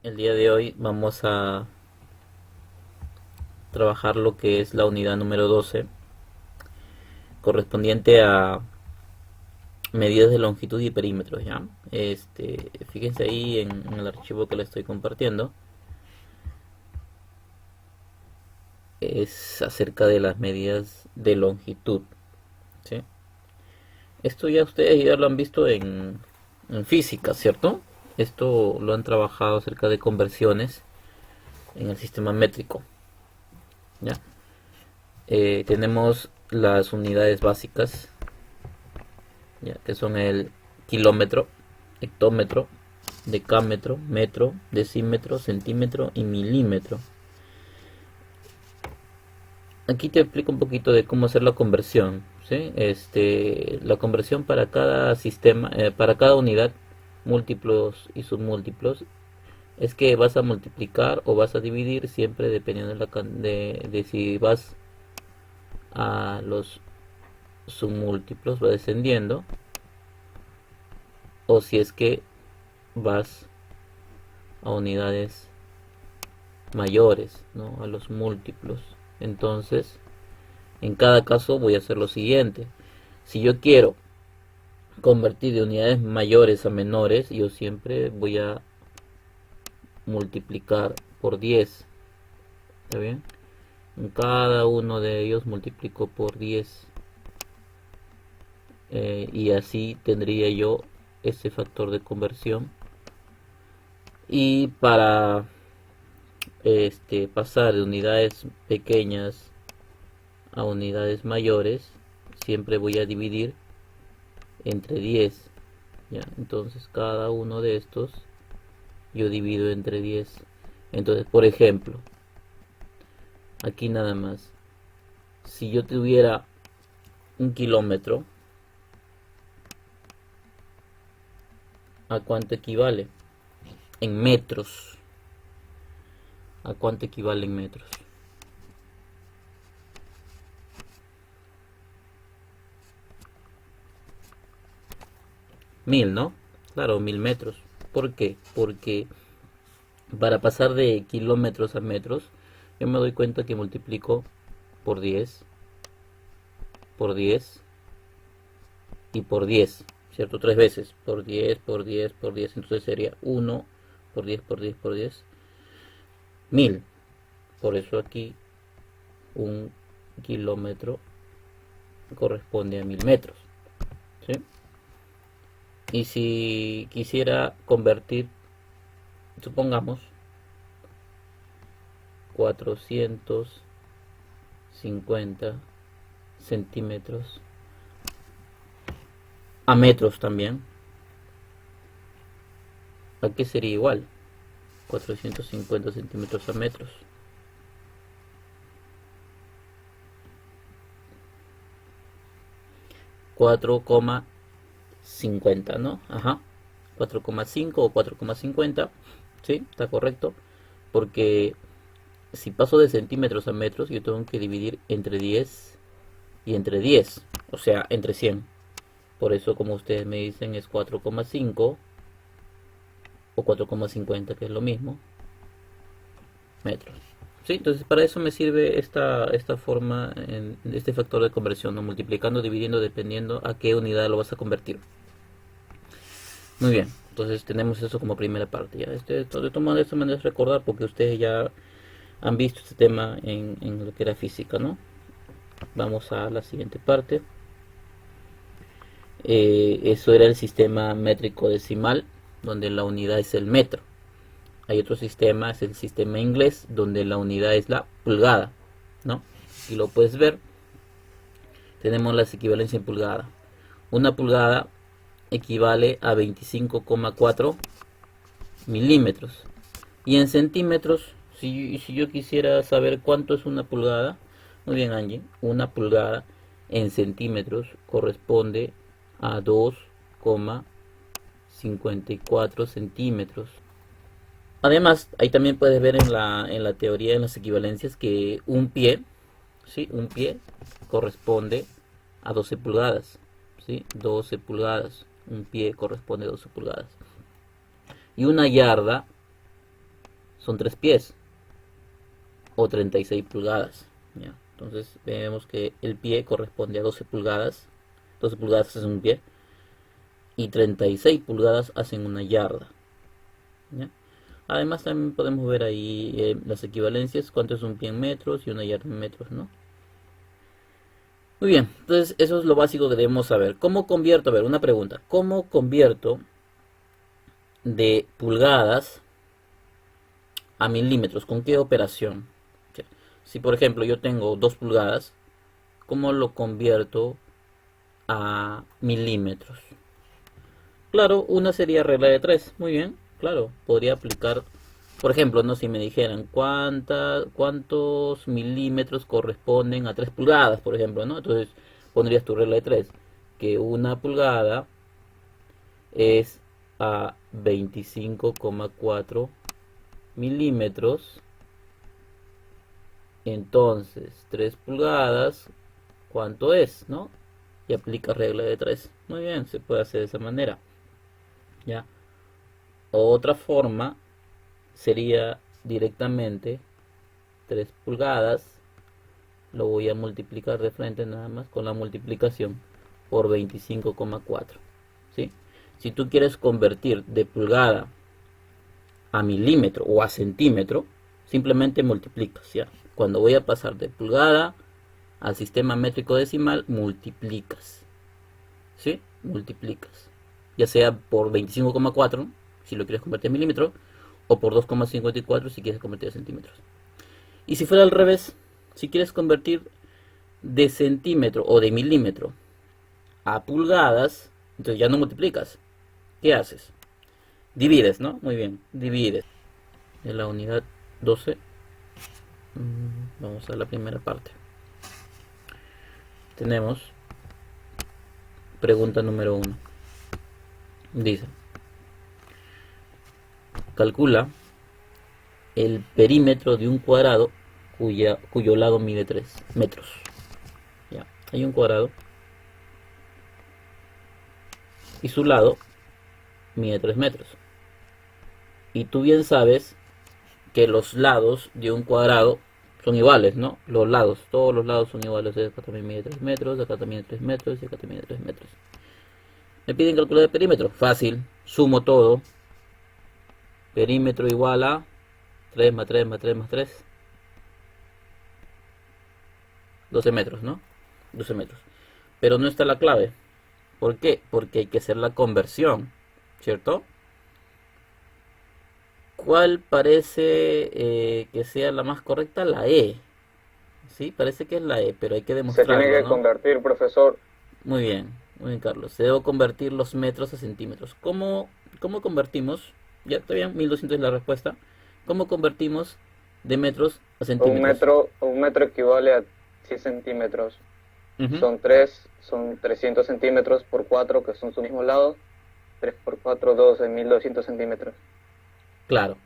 El día de hoy vamos a trabajar lo que es la unidad número 12, correspondiente a medidas de longitud y perímetros, ¿ya? Fíjense ahí en el archivo que le estoy compartiendo. Es acerca de las medidas de longitud, ¿sí? Esto ya ustedes ya lo han visto en física, ¿cierto? Esto lo han trabajado acerca de conversiones en el sistema métrico, ¿ya? Tenemos las unidades básicas, ¿ya? Que son el kilómetro, hectómetro, decámetro, metro, decímetro, centímetro y milímetro. Aquí te explico un poquito de cómo hacer la conversión, ¿sí? La conversión para cada sistema, para cada unidad, múltiplos y submúltiplos, es que vas a multiplicar o vas a dividir siempre dependiendo de si vas a los submúltiplos, va descendiendo, o si es que vas a unidades mayores, ¿no? A los múltiplos. Entonces, en cada caso voy a hacer lo siguiente. Si yo quiero convertir de unidades mayores a menores, yo siempre voy a multiplicar por 10. ¿Está bien? En cada uno de ellos multiplico por 10. Y así tendría yo ese factor de conversión. Y para pasar de unidades pequeñas a unidades mayores, siempre voy a dividir entre 10, ¿ya? Entonces cada uno de estos yo divido entre 10. Entonces, por ejemplo, aquí nada más, si yo tuviera un kilómetro, ¿a cuánto equivale? En metros. ¿A cuánto equivale en metros? Mil, ¿no? Claro, 1000 metros. ¿Por qué? Porque para pasar de kilómetros a metros, yo me doy cuenta que multiplico por 10, por 10 y por 10, ¿cierto? Tres veces, por 10, por 10, por 10, entonces sería 1 por 10, por 10, por 10, 1000. Por eso aquí un kilómetro corresponde a 1000 metros, ¿sí? Y si quisiera convertir, supongamos, 450 centímetros a metros también, ¿a qué sería igual? 450 centímetros a metros. 4,50, ¿no? Ajá. 4,5 o 4,50. Sí, está correcto. Porque si paso de centímetros a metros, yo tengo que dividir entre 10 y entre 10. O sea, entre 100. Por eso, como ustedes me dicen, es 4,5 o 4,50, que es lo mismo, metros. Sí, entonces para eso me sirve esta forma, este factor de conversión, ¿no? Multiplicando, dividiendo, dependiendo a qué unidad lo vas a convertir. Muy bien, entonces tenemos eso como primera parte. Ya, de todas maneras recordar porque ustedes ya han visto este tema en lo que era física, ¿no? Vamos a la siguiente parte. Eso era el sistema métrico decimal, donde la unidad es el metro. Hay otro sistema, es el sistema inglés, donde la unidad es la pulgada, ¿no? Y lo puedes ver. Tenemos las equivalencias en pulgada. Una pulgada equivale a 25,4 milímetros. Y en centímetros, si yo quisiera saber cuánto es una pulgada, muy bien, Angie, una pulgada en centímetros corresponde a 2,54 centímetros. Además, ahí también puedes ver en la teoría, en las equivalencias, que un pie, ¿sí? Un pie corresponde a 12 pulgadas, ¿sí? 12 pulgadas. Un pie corresponde a 12 pulgadas. Y una yarda son 3 pies o 36 pulgadas. ¿Ya? Entonces vemos que el pie corresponde a 12 pulgadas. 12 pulgadas es un pie. Y 36 pulgadas hacen una yarda. ¿Ya? Además también podemos ver ahí las equivalencias, cuánto es un pie en metros y una yarda en metros, ¿no? Muy bien, entonces eso es lo básico que debemos saber. ¿Cómo convierto? A ver, una pregunta. ¿Cómo convierto de pulgadas a milímetros? ¿Con qué operación? Si por ejemplo yo tengo 2 pulgadas, ¿cómo lo convierto a milímetros? Claro, una sería regla de 3. Muy bien, claro, podría aplicar, por ejemplo, no, si me dijeran cuántos milímetros corresponden a 3 pulgadas, por ejemplo, ¿no? Entonces pondrías tu regla de 3, que una pulgada es a 25,4 milímetros. Entonces 3 pulgadas, ¿cuánto es, no? Y aplica regla de 3. Muy bien, se puede hacer de esa manera. ¿Ya? Otra forma sería directamente 3 pulgadas, lo voy a multiplicar de frente nada más con la multiplicación por 25,4. ¿Sí? Si tú quieres convertir de pulgada a milímetro o a centímetro, simplemente multiplicas, ¿ya? Cuando voy a pasar de pulgada al sistema métrico decimal, multiplicas, ¿sí? Multiplicas, ya sea por 25,4 si lo quieres convertir en milímetro, o por 2,54 si quieres convertir a centímetros. Y si fuera al revés, si quieres convertir de centímetro o de milímetro a pulgadas, entonces ya no multiplicas. ¿Qué haces? Divides, ¿no? Muy bien, divides. En la unidad 12, vamos a la primera parte. Tenemos pregunta número 1. Dice: calcula el perímetro de un cuadrado cuyo lado mide 3 metros. Ya, hay un cuadrado y su lado mide 3 metros. Y tú bien sabes que los lados de un cuadrado son iguales, ¿no? Los lados, todos los lados son iguales. Acá también mide 3 metros, acá también mide 3 metros y acá también mide 3 metros. Me piden calcular el perímetro. Fácil, sumo todo. Perímetro igual a 3 más 3 más 3 más 3. 12 metros, ¿no? 12 metros. Pero no está la clave. ¿Por qué? Porque hay que hacer la conversión, ¿cierto? ¿Cuál parece que sea la más correcta? La E. Sí, parece que es la E, pero hay que Se tiene demostrarlo, que ¿no? convertir, profesor. Muy bien, Carlos. Se debe convertir los metros a centímetros. ¿Cómo convertimos? Ya, está bien, 1200 es la respuesta. ¿Cómo convertimos de metros a centímetros? Un metro equivale a 100 centímetros. Ujú, Son 300 centímetros por 4, que son su mismo lado. 3 por 4, 12, 1200 centímetros. claro.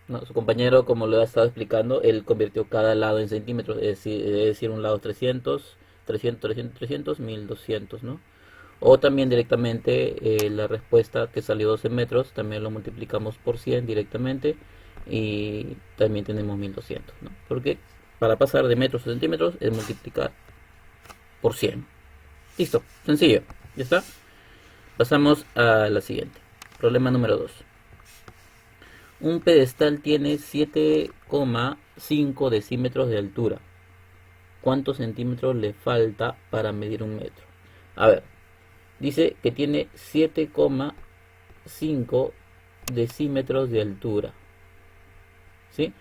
No, su compañero, como lo ha estado explicando, él convirtió cada lado en centímetros. Es decir, un lado 300, 300, 300, 300, 1200, ¿no? O también directamente la respuesta que salió 12 metros, también lo multiplicamos por 100 directamente y también tenemos 1200, ¿no? Porque para pasar de metros a centímetros es multiplicar por 100. Listo, sencillo, ya está. Pasamos a la siguiente. Problema número 2. Un pedestal tiene 7,5 decímetros de altura. ¿Cuántos centímetros le falta para medir un metro? A ver, dice que tiene 7,5 decímetros de altura. ¿Sí?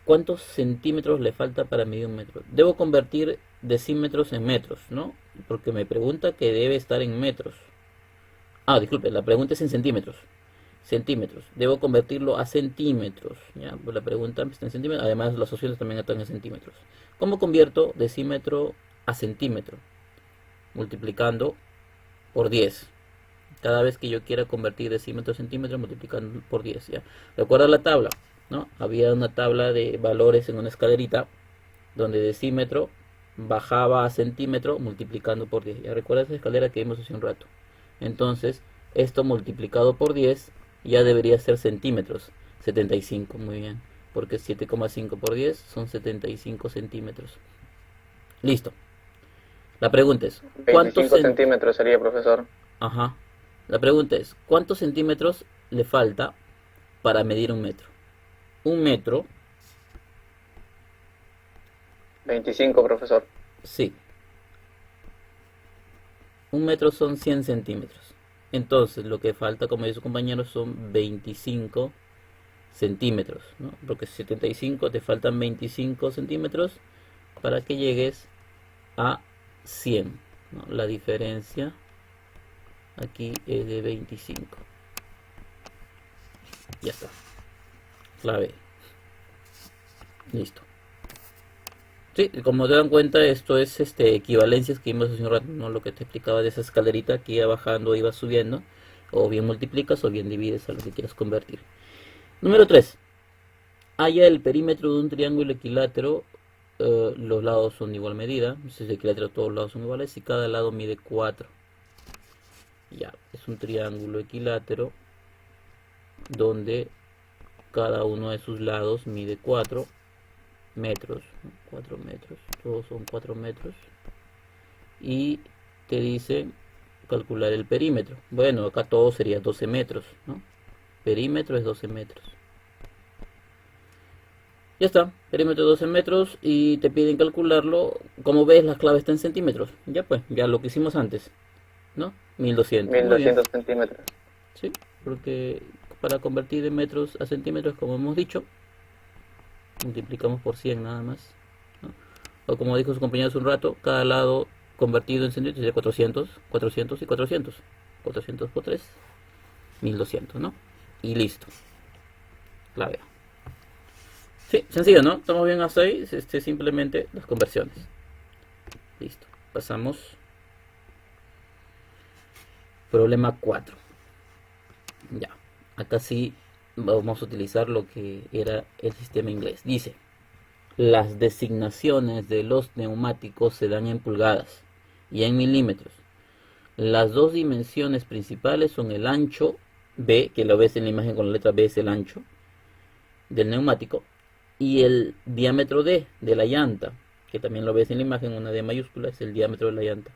¿Cuántos centímetros le falta para medir un metro? Debo convertir decímetros en metros, ¿no? Porque me pregunta que debe estar en metros. Ah, disculpe, la pregunta es en centímetros. Centímetros. Debo convertirlo a centímetros. ¿Ya? Pues la pregunta está en centímetros. Además, las opciones también están en centímetros. ¿Cómo convierto decímetro a centímetro? Multiplicando por 10. Cada vez que yo quiera convertir decímetro a centímetro, multiplicando por 10. ¿Ya? Recuerda la tabla, ¿no? Había una tabla de valores en una escalerita donde decímetro bajaba a centímetro multiplicando por 10. ¿Ya recuerda esa escalera que vimos hace un rato? Entonces, esto multiplicado por 10 ya debería ser centímetros. 75, muy bien. Porque 7,5 por 10 son 75 centímetros. Listo. La pregunta es, ¿cuántos 25 centímetros sería, profesor. Ajá. La pregunta es, ¿cuántos centímetros le falta para medir un metro? Un metro, 25, profesor. sí. Un metro son 100 centímetros. Entonces, lo que falta, como dice su compañero, son 25 centímetros, ¿no? Porque 75 te faltan 25 centímetros para que llegues a 100, ¿no? La diferencia aquí es de 25. Ya está. Clave. Listo. Sí, como te dan cuenta, esto es equivalencias que vimos hace un rato, ¿no? Lo que te explicaba de esa escalerita que iba bajando, iba subiendo. O bien multiplicas o bien divides a lo que quieras convertir. Número 3. Halla el perímetro de un triángulo equilátero. Los lados son de igual medida. Si es equilátero, todos los lados son iguales y cada lado mide 4. Ya, es un triángulo equilátero donde cada uno de sus lados mide 4 metros. 4 metros, todos son 4 metros. Y te dice calcular el perímetro. Bueno, acá todo sería 12 metros, ¿no? Perímetro es 12 metros. Ya está, perímetro 12 metros y te piden calcularlo. Como ves, la clave está en centímetros. Ya pues, ya lo que hicimos antes, ¿no? 1200. Muy bien. 1200 centímetros. Sí, porque para convertir de metros a centímetros, como hemos dicho, multiplicamos por 100 nada más, ¿no? O como dijo su compañero hace un rato, cada lado convertido en centímetros sería 400, 400 y 400. 400 por 3, 1200, ¿no? Y listo. Clave. Sí, sencillo, ¿no? Estamos bien hasta ahí. Simplemente las conversiones. Listo. Pasamos. Problema 4. Ya. Acá sí vamos a utilizar lo que era el sistema inglés. Dice, las designaciones de los neumáticos se dan en pulgadas y en milímetros. Las dos dimensiones principales son el ancho B, que lo ves en la imagen con la letra B, es el ancho del neumático, y el diámetro D de la llanta, que también lo ves en la imagen, una D mayúscula, es el diámetro de la llanta.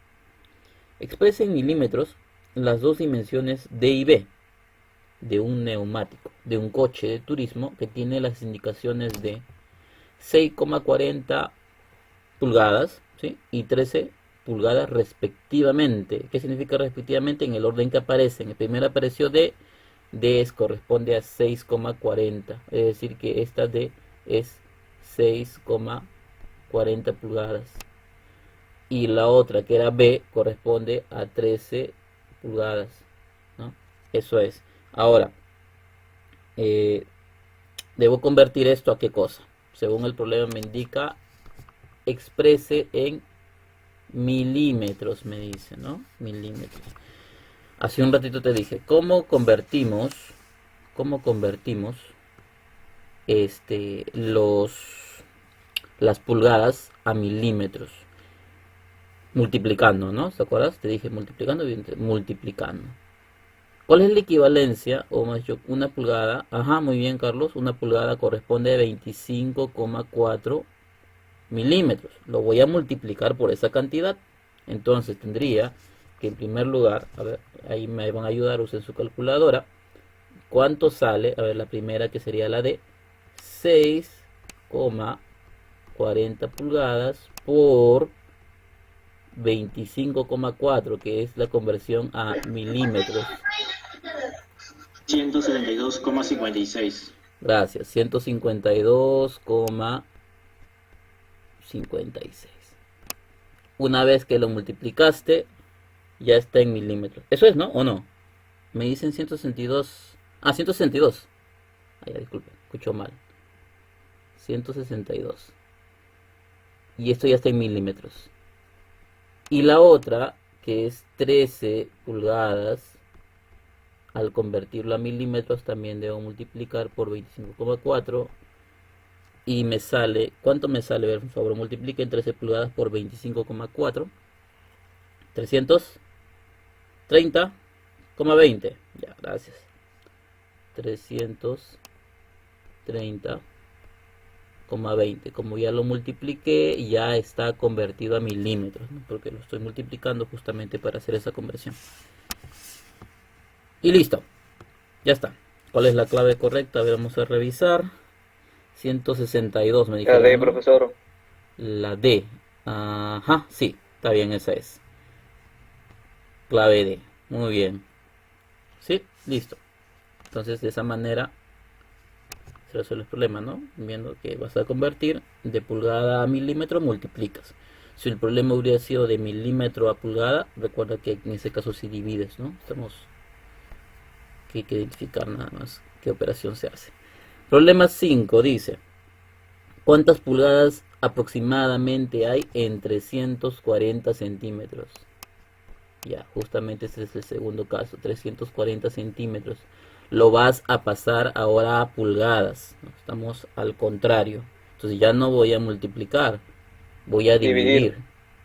Expresa en milímetros las dos dimensiones D y B de un neumático, de un coche de turismo que tiene las indicaciones de 6,40 pulgadas, ¿sí? Y 13 pulgadas respectivamente. ¿Qué significa respectivamente? En el orden que aparecen. El primero apareció D corresponde a 6,40, es decir que esta D es 6,40 pulgadas y la otra que era B corresponde a 13 pulgadas, ¿no? Eso es. Ahora, debo convertir esto a qué cosa. Según el problema me indica, exprese en milímetros, me dice, ¿no? Milímetros. Hace un ratito te dije, ¿cómo convertimos las pulgadas a milímetros? Multiplicando, ¿no? ¿Te acuerdas? Te dije multiplicando, multiplicando. ¿Cuál es la equivalencia? O más dicho, una pulgada. Ajá, muy bien, Carlos. Una pulgada corresponde a 25,4 milímetros. Lo voy a multiplicar por esa cantidad. Entonces tendría que en primer lugar, a ver, ahí me van a ayudar, usen su calculadora. ¿Cuánto sale? A ver, la primera que sería la de 6,40 pulgadas por 25,4, que es la conversión a milímetros. 172,56. Gracias, 152,56. Una vez que lo multiplicaste, ya está en milímetros. Eso es, ¿no? ¿O no? Me dicen 162. Ah, 162. Ah, ya, disculpe, escucho mal. 162. Y esto ya está en milímetros. Y la otra, que es 13 pulgadas, al convertirlo a milímetros también debo multiplicar por 25,4. Y me sale, ¿cuánto me sale? A ver, por favor, multipliquen 13 pulgadas por 25,4. 330,20. Ya, gracias. 330,20. 30,20. Como ya lo multipliqué, ya está convertido a milímetros, ¿no? Porque lo estoy multiplicando justamente para hacer esa conversión. Y listo, ya está. ¿Cuál es la clave correcta? A ver, vamos a revisar. 162 me La dijeron, D, ¿no? profesor. La D. Ajá, sí, está bien, esa es. Clave D. Muy bien. Sí, listo. Entonces, de esa manera se resuelve el problema, ¿no? Viendo que vas a convertir de pulgada a milímetro, multiplicas. Si el problema hubiera sido de milímetro a pulgada, recuerda que en ese caso sí divides, ¿no? Tenemos que identificar nada más qué operación se hace. Problema 5 dice: ¿cuántas pulgadas aproximadamente hay en 340 centímetros? Ya, justamente este es el segundo caso, 340 centímetros. Lo vas a pasar ahora a pulgadas, ¿no? Estamos al contrario. Entonces ya no voy a multiplicar, voy a Dividir. dividir.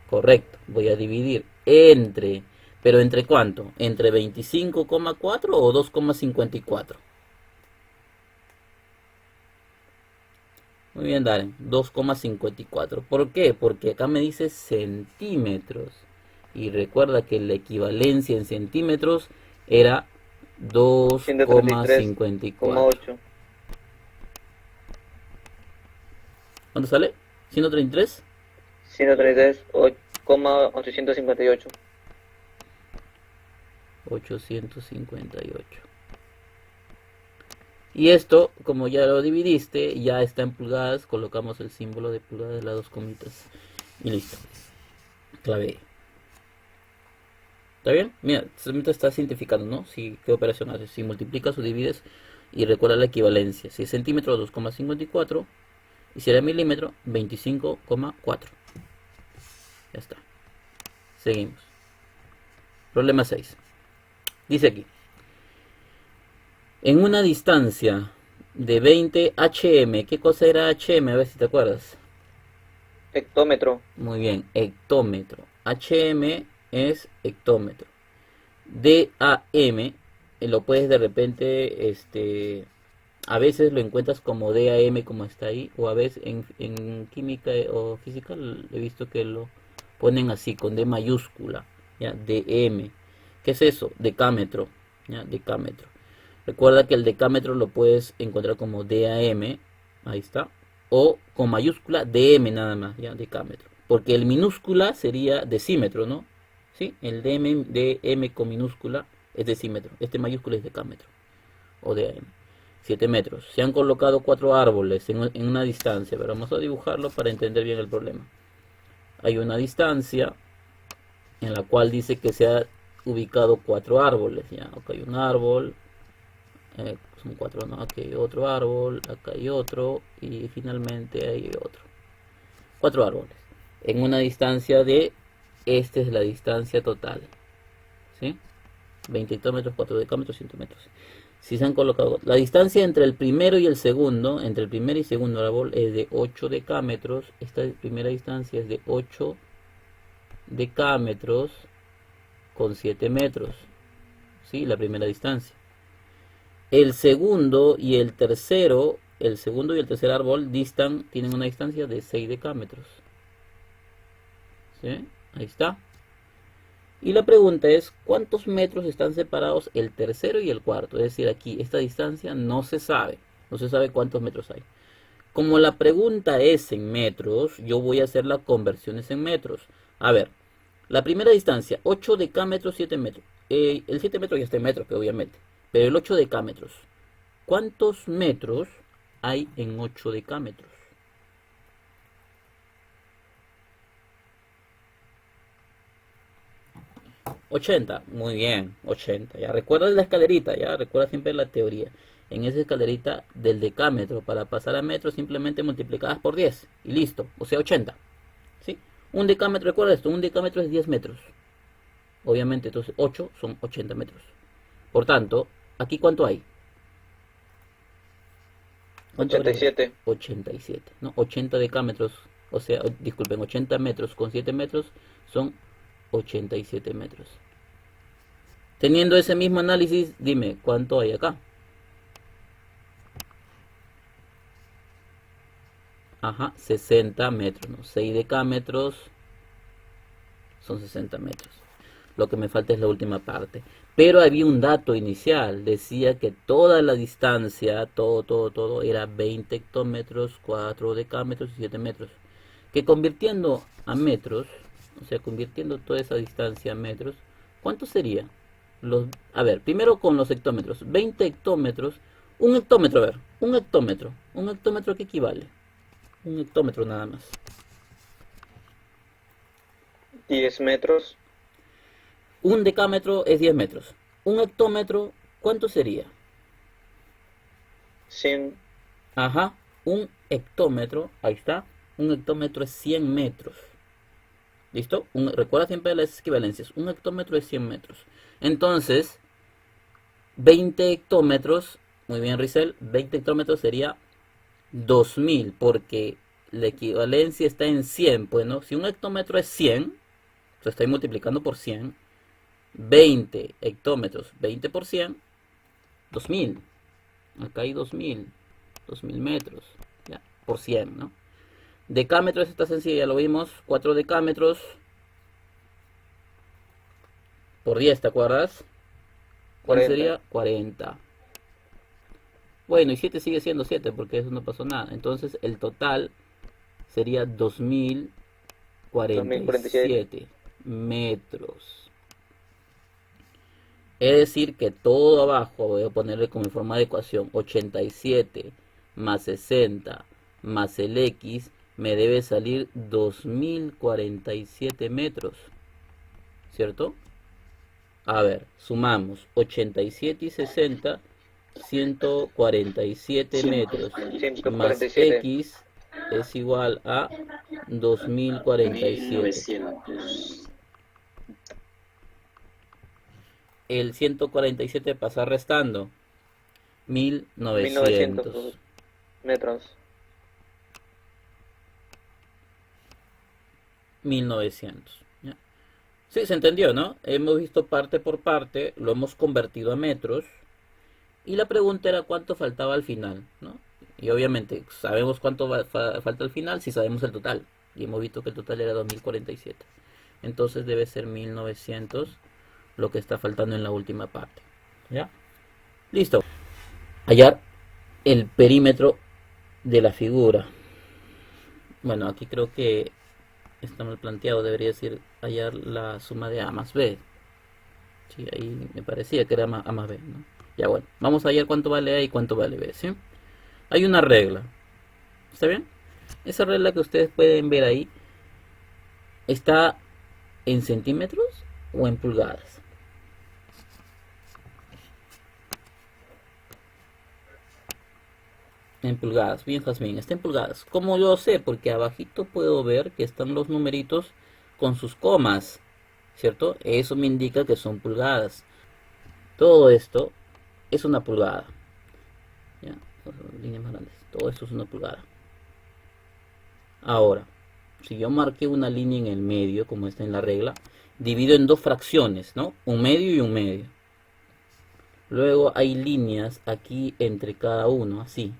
Correcto, voy a dividir entre, pero ¿entre cuánto? ¿Entre 25,4 o 2,54? Muy bien, Darren, 2,54. ¿Por qué? Porque acá me dice centímetros. Y recuerda que la equivalencia en centímetros era 2,54. 133,8. ¿Cuánto sale? ¿133? 133,858. 858. Y esto, como ya lo dividiste, ya está en pulgadas. Colocamos el símbolo de pulgadas de las dos comitas. Y listo. Clave E. ¿Está bien? Mira, solamente está cientificando, ¿no? Si, ¿qué operación haces? Si multiplicas o divides, y recuerda la equivalencia. Si es centímetro, 2,54. Y si era milímetro, 25,4. Ya está. Seguimos. Problema 6. Dice aquí: en una distancia de 20 HM, ¿qué cosa era HM? A ver si te acuerdas. Hectómetro. Muy bien, hectómetro. HM es hectómetro. DAM, lo puedes de repente, a veces lo encuentras como DAM, como está ahí, o a veces en química o física he visto que lo ponen así, con D mayúscula, ¿ya? DM. ¿Qué es eso? Decámetro, ¿ya? Decámetro. Recuerda que el decámetro lo puedes encontrar como DAM, ahí está, o con mayúscula DM nada más, ¿ya? Decámetro. Porque el minúscula sería decímetro, ¿no? ¿Sí? El DM con minúscula es decímetro. Este mayúscula es decámetro o DAM. 7 metros. Se han colocado 4 árboles en una distancia, pero vamos a dibujarlo para entender bien el problema. Hay una distancia en la cual dice que se ha ubicado 4 árboles. Ya, acá hay un árbol, son 4, no, aquí hay otro árbol, acá hay otro y finalmente hay otro. 4 árboles en una distancia de, esta es la distancia total, ¿sí? 20 hectómetros, 4 decámetros, 100 metros. Si se han colocado, la distancia entre el primero y el segundo, entre el primer y segundo árbol es de 8 decámetros. Esta primera distancia es de 8 decámetros con 7 metros, ¿sí? La primera distancia. El segundo y el tercero, el segundo y el tercer árbol tienen una distancia de 6 decámetros, ¿sí? Ahí está. Y la pregunta es: ¿cuántos metros están separados el tercero y el cuarto? Es decir, aquí esta distancia no se sabe cuántos metros hay. Como la pregunta es en metros, yo voy a hacer las conversiones en metros. A ver, la primera distancia, 8 decámetros, 7 metros. El 7 metros ya está en metros, obviamente. Pero el 8 decámetros, ¿cuántos metros hay en 8 decámetros? 80, muy bien, 80. Ya recuerda la escalerita, ya recuerda siempre la teoría. En esa escalerita del decámetro, para pasar a metros, simplemente multiplicadas por 10 y listo, o sea 80. ¿Sí? Un decámetro, recuerda esto, un decámetro es 10 metros. Obviamente, entonces 8 son 80 metros. Por tanto, ¿aquí cuánto hay? ¿Cuánto 87. 87, ¿no? 80 decámetros, o sea, disculpen, 80 metros con 7 metros son 87 metros. Teniendo ese mismo análisis, dime, ¿cuánto hay acá? Ajá, 60 metros, ¿no? 6 decámetros son 60 metros. Lo que me falta es la última parte. Pero había un dato inicial. Decía que toda la distancia, todo era 20 hectómetros, 4 decámetros y 7 metros. Que convirtiendo a metros, o sea, convirtiendo toda esa distancia a metros, ¿cuánto sería? A ver, primero con los hectómetros. 20 hectómetros. Un hectómetro, a ver. Un hectómetro. ¿Un hectómetro a qué equivale? Un hectómetro nada más. 10 metros. Un decámetro es 10 metros. Un hectómetro, ¿cuánto sería? 100. Ajá, un hectómetro, ahí está. Un hectómetro es 100 metros. ¿Listo? Recuerda siempre las equivalencias. Un hectómetro es 100 metros. Entonces, 20 hectómetros, muy bien, Rizel, 20 hectómetros sería 2000, porque la equivalencia está en 100, pues, ¿no? Si un hectómetro es 100, se está multiplicando por 100. 20 hectómetros, 20 por 100, 2000. Acá hay 2000 metros, ya, por 100, ¿no? Decámetros está sencillo, ya lo vimos. 4 decámetros por 10, ¿te acuerdas? ¿Cuál 40. sería? 40. Bueno, y 7 sigue siendo 7 porque eso no pasó nada. Entonces el total sería 2047 metros. Es decir que todo abajo voy a ponerle como en forma de ecuación 87 más 60 más el x me debe salir 2047 metros, ¿cierto? A ver, sumamos 87 y 60, 147 metros más 147. x es igual a 2047. 1900. El 147 pasa restando 1900 metros. 1900. ¿Ya? Sí, se entendió, ¿no? Hemos visto parte por parte, lo hemos convertido a metros y la pregunta era cuánto faltaba al final, ¿no? Y obviamente sabemos cuánto falta al final si sabemos el total, y hemos visto que el total era 2047. Entonces debe ser 1900 lo que está faltando en la última parte. ¿Ya? Listo. Hallar el perímetro de la figura. Bueno, aquí creo que está mal planteado. Debería decir hallar la suma de A más B. Sí, ahí me parecía que era A más B, ¿no? Ya bueno, vamos a hallar cuánto vale A y cuánto vale B, ¿sí? Hay una regla. ¿Está bien? Esa regla que ustedes pueden ver ahí está en centímetros o en pulgadas. En pulgadas, bien, Jazmín, está en pulgadas. ¿Cómo yo sé? Porque abajito puedo ver que están los numeritos con sus comas, ¿cierto? Eso me indica que son pulgadas. Todo esto es una pulgada. ¿Ya? Líneas más grandes. Todo esto es una pulgada. Ahora, si yo marqué una línea en el medio, como está en la regla, divido en dos fracciones, ¿no? Un medio y un medio. Luego hay líneas aquí entre cada uno, así.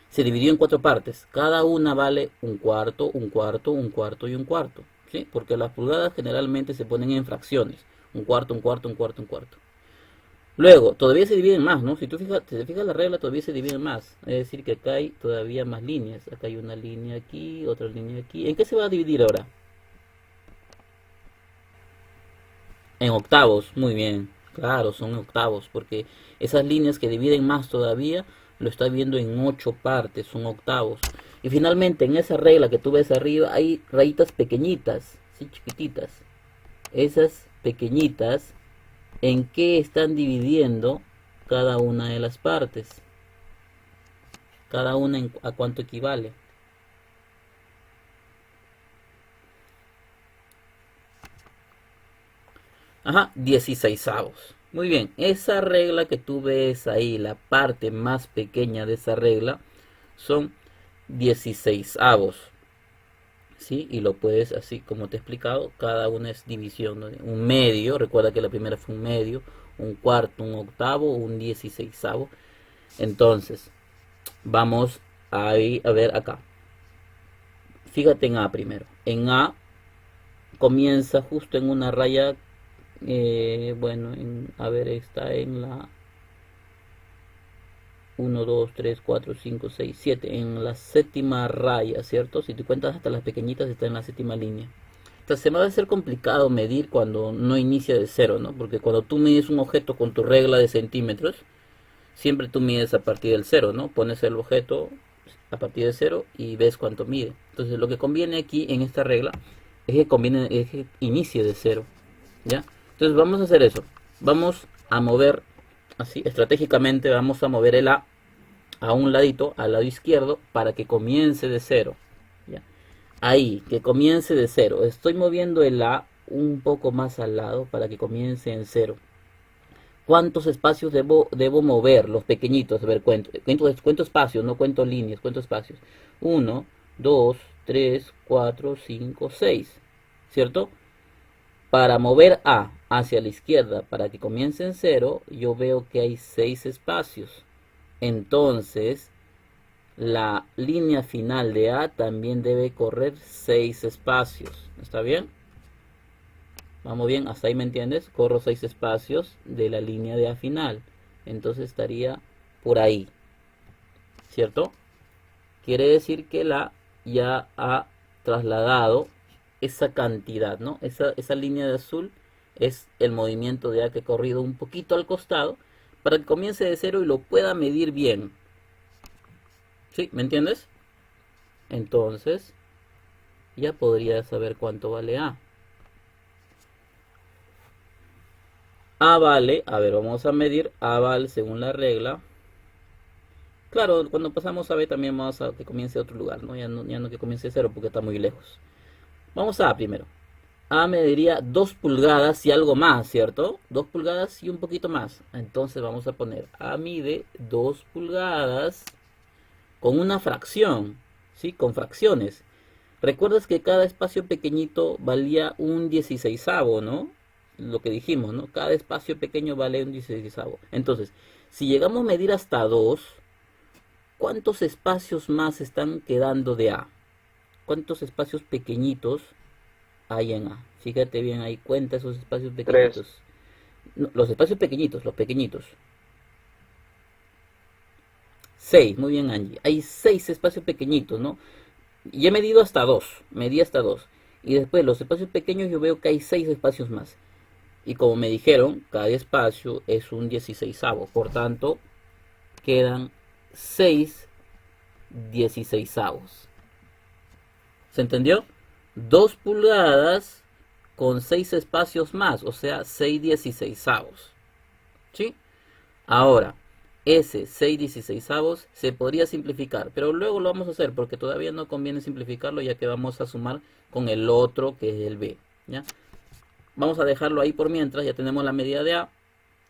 Se dividió en 4 partes. Cada una vale un cuarto, un cuarto, un cuarto y un cuarto. ¿Sí? Porque las pulgadas generalmente se ponen en fracciones. Un cuarto, un cuarto, un cuarto, un cuarto. Luego, todavía se dividen más, ¿no? Si tú te fijas la regla, todavía se dividen más. Es decir, que acá hay todavía más líneas. Acá hay una línea aquí, otra línea aquí. ¿En qué se va a dividir ahora? En octavos, muy bien. Claro, son octavos, porque esas líneas que dividen más todavía lo está viendo en 8 partes, son octavos. Y finalmente en esa regla que tú ves arriba hay rayitas pequeñitas, ¿sí? Chiquititas. Esas pequeñitas, ¿en qué están dividiendo cada una de las partes? Cada una a cuánto equivale. Ajá, 16avos. Muy bien, esa regla que tú ves ahí, la parte más pequeña de esa regla, son 16avos. ¿Sí? Y lo puedes, así como te he explicado, cada una es división, ¿no? Un medio, recuerda que la primera fue un medio, un cuarto, un octavo, un 16avo. Entonces, vamos a ver acá. Fíjate en A primero. En A comienza justo en una raya, bueno, a ver, está en la 1, 2, 3, 4, 5, 6, 7, en la séptima raya, ¿cierto? Si te cuentas hasta las pequeñitas está en la séptima línea. Entonces se me va a hacer complicado medir cuando no inicia de cero, ¿no? Porque cuando tú mides un objeto con tu regla de centímetros, siempre tú mides a partir del cero, ¿no? Pones el objeto a partir de cero y ves cuánto mide. Entonces lo que conviene aquí en esta regla es que inicie de cero, ¿ya? Entonces vamos a hacer eso. Vamos a mover, así, estratégicamente vamos a mover el a un ladito, al lado izquierdo, para que comience de cero, ¿ya? Ahí, que comience de cero. Estoy moviendo el A un poco más al lado para que comience en cero. ¿Cuántos espacios debo mover? Los pequeñitos. A ver, cuento espacios, no cuento líneas, cuento espacios. 1, 2, 3, 4, 5, 6. ¿Cierto? Para mover A hacia la izquierda para que comience en cero, yo veo que hay 6 espacios. Entonces, la línea final de A también debe correr 6 espacios. ¿Está bien? Vamos bien, hasta ahí me entiendes. Corro 6 espacios de la línea de A final. Entonces estaría por ahí. ¿Cierto? Quiere decir que la ya ha trasladado esa cantidad, ¿no? Esa línea de azul es el movimiento de A que ha corrido un poquito al costado para que comience de cero y lo pueda medir bien. ¿Sí? ¿Me entiendes? Entonces, ya podría saber cuánto vale A. A vale, a ver, vamos a medir. A vale según la regla. Claro, cuando pasamos a B también vamos a que comience de otro lugar, ¿no? Ya no que comience de cero porque está muy lejos. Vamos a primero. A mediría 2 pulgadas y algo más, ¿cierto? 2 pulgadas y un poquito más. Entonces vamos a poner A mide 2 pulgadas con una fracción, ¿sí? Con fracciones. ¿Recuerdas que cada espacio pequeñito valía un 16avo, ¿no? Lo que dijimos, ¿no? Cada espacio pequeño vale un 16avo. Entonces, si llegamos a medir hasta 2, ¿cuántos espacios más están quedando de A? ¿Cuántos espacios pequeñitos hay en A? Fíjate bien ahí, cuenta esos espacios pequeñitos. 3. No, los espacios pequeñitos, los pequeñitos. 6, muy bien Angie. Hay 6 espacios pequeñitos, ¿no? Y he medido hasta 2, medí hasta 2. Y después los espacios pequeños yo veo que hay 6 espacios más. Y como me dijeron, cada espacio es un 16avo. Por tanto, quedan 6 16avos. ¿Se entendió? 2 pulgadas con 6 espacios más, o sea, 6 16avos. ¿Sí? Ahora, ese 6 16avos se podría simplificar, pero luego lo vamos a hacer porque todavía no conviene simplificarlo ya que vamos a sumar con el otro que es el B. ¿Ya? Vamos a dejarlo ahí por mientras, ya tenemos la medida de A,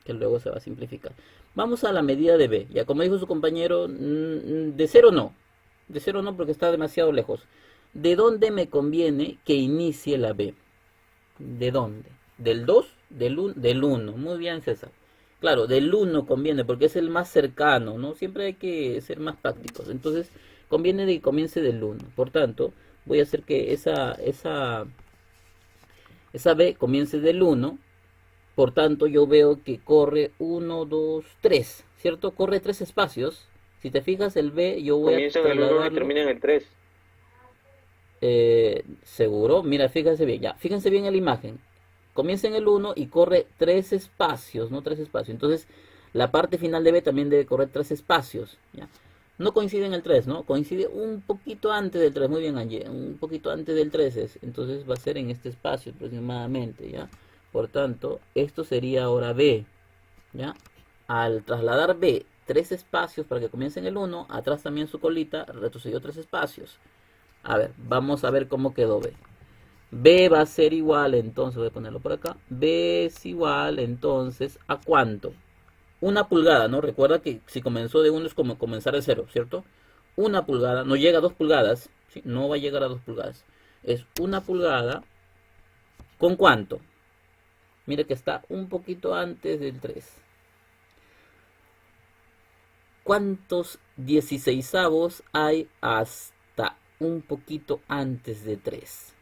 que luego se va a simplificar. Vamos a la medida de B. Ya como dijo su compañero, de cero no. De cero no porque está demasiado lejos. ¿De dónde me conviene que inicie la B? ¿De dónde? ¿Del 2? Del 1. Muy bien, César. Claro, del 1 conviene porque es el más cercano, ¿no? Siempre hay que ser más prácticos. Entonces, conviene de que comience del 1. Por tanto, voy a hacer que esa B comience del 1. Por tanto, yo veo que corre 1, 2, 3, ¿cierto? Corre 3 espacios. Si te fijas, el B yo voy Comienza a en el 1 y trasladarlo. termina en el 3. Seguro, mira, fíjense bien, ya, fíjense bien en la imagen. Comienza en el 1 y corre 3 espacios, ¿no? 3 espacios. Entonces, la parte final de B también debe correr 3 espacios, ¿ya? No coincide en el 3, ¿no? Coincide un poquito antes del 3, muy bien, Angie, un poquito antes del 3 es. Entonces va a ser en este espacio aproximadamente, ¿ya? Por tanto, esto sería ahora B, ¿ya? Al trasladar B 3 espacios para que comience en el 1, atrás también su colita retrocedió 3 espacios. A ver, vamos a ver cómo quedó B. B va a ser igual, entonces voy a ponerlo por acá. B es igual, entonces, ¿a cuánto? 1 pulgada, ¿no? Recuerda que si comenzó de 1 es como comenzar de 0, ¿cierto? 1 pulgada, no llega a 2 pulgadas, ¿sí? No va a llegar a 2 pulgadas. Es 1 pulgada, ¿con cuánto? Mira que está un poquito antes del 3. ¿Cuántos 16avos hay hasta un poquito antes de 3.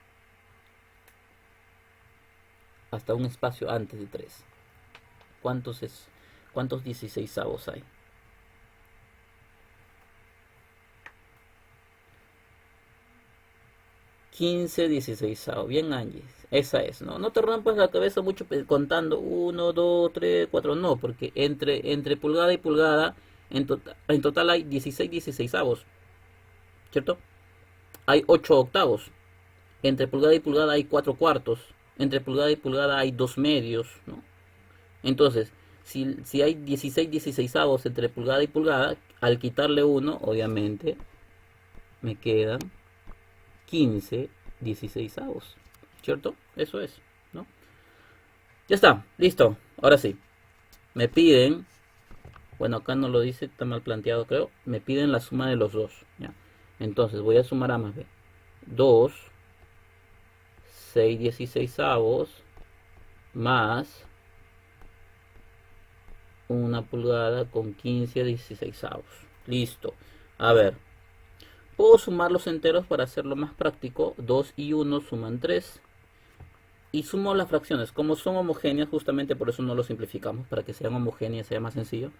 Hasta un espacio antes de 3. ¿Cuántos 16avos hay? 15 16avos. Bien, Angie. Esa es, ¿no? No te rompas la cabeza mucho contando 1, 2, 3, 4. No, porque entre pulgada y pulgada en total hay 16 16avos. ¿Cierto? Hay 8 octavos. Entre pulgada y pulgada hay 4 cuartos. Entre pulgada y pulgada hay 2 medios, ¿no? Entonces, si hay 16 16avos entre pulgada y pulgada, al quitarle 1, obviamente, me quedan 15 16avos. ¿Cierto? Eso es, ¿no? Ya está, listo. Ahora sí. Me piden, bueno, acá no lo dice, está mal planteado, creo. Me piden la suma de los dos, ¿ya? Entonces voy a sumar A más B. 2, 6 16avos más 1 pulgada con 15 16avos. Listo. A ver. Puedo sumar los enteros para hacerlo más práctico. 2 y 1 suman 3. Y sumo las fracciones. Como son homogéneas, justamente por eso no lo simplificamos. Para que sean homogéneas, sea más sencillo.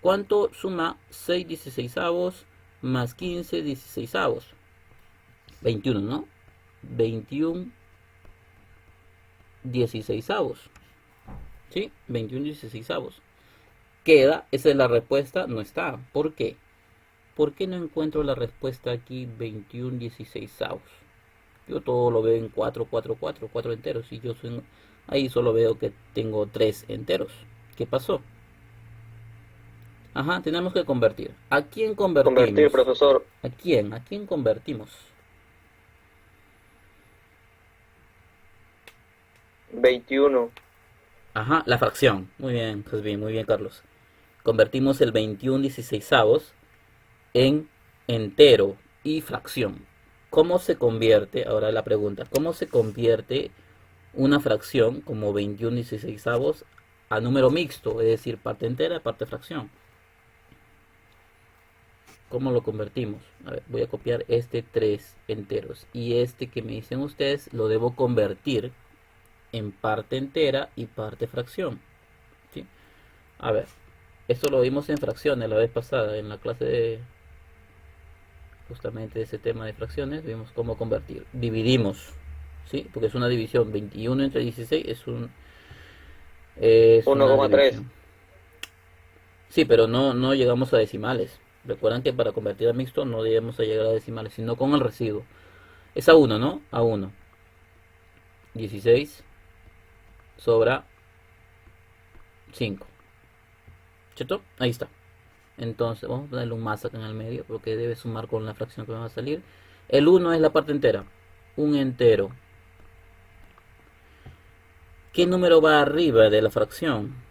¿Cuánto suma 6 16avos más 15 16avos? 21, ¿no? 21 16avos. ¿Sí? 21 16avos. Queda, esa es la respuesta, no está. ¿Por qué? ¿Por qué no encuentro la respuesta aquí 21 16avos? Yo todo lo veo en 4, 4, 4, 4 enteros. Y yo ahí solo veo que tengo 3 enteros. ¿Qué pasó? Ajá, tenemos que convertir. ¿A quién convertimos? Convertir, profesor. ¿A quién? ¿A quién convertimos? 21. Ajá, la fracción. Muy bien, pues bien, muy bien, Carlos. Convertimos el 21 16avos en entero y fracción. ¿Cómo se convierte? Ahora la pregunta. ¿Cómo se convierte una fracción como 21 16avos a número mixto? Es decir, parte entera, parte fracción. ¿Cómo lo convertimos? A ver, voy a copiar este 3 enteros. Y este que me dicen ustedes lo debo convertir en parte entera y parte fracción. ¿Sí? A ver, esto lo vimos en fracciones la vez pasada, en la clase de justamente ese tema de fracciones. Vimos cómo convertir. Dividimos, ¿sí? Porque es una división. 21 entre 16 es una 1,3. división. Sí, pero no llegamos a decimales. Recuerdan que para convertir a mixto no debemos a llegar a decimales, sino con el residuo. Es a 1, ¿no? A 1. 16 sobra 5. ¿Cierto? Ahí está. Entonces vamos a ponerle un más acá en el medio, porque debe sumar con la fracción que me va a salir. El 1 es la parte entera. Un entero. ¿Qué número va arriba de la fracción?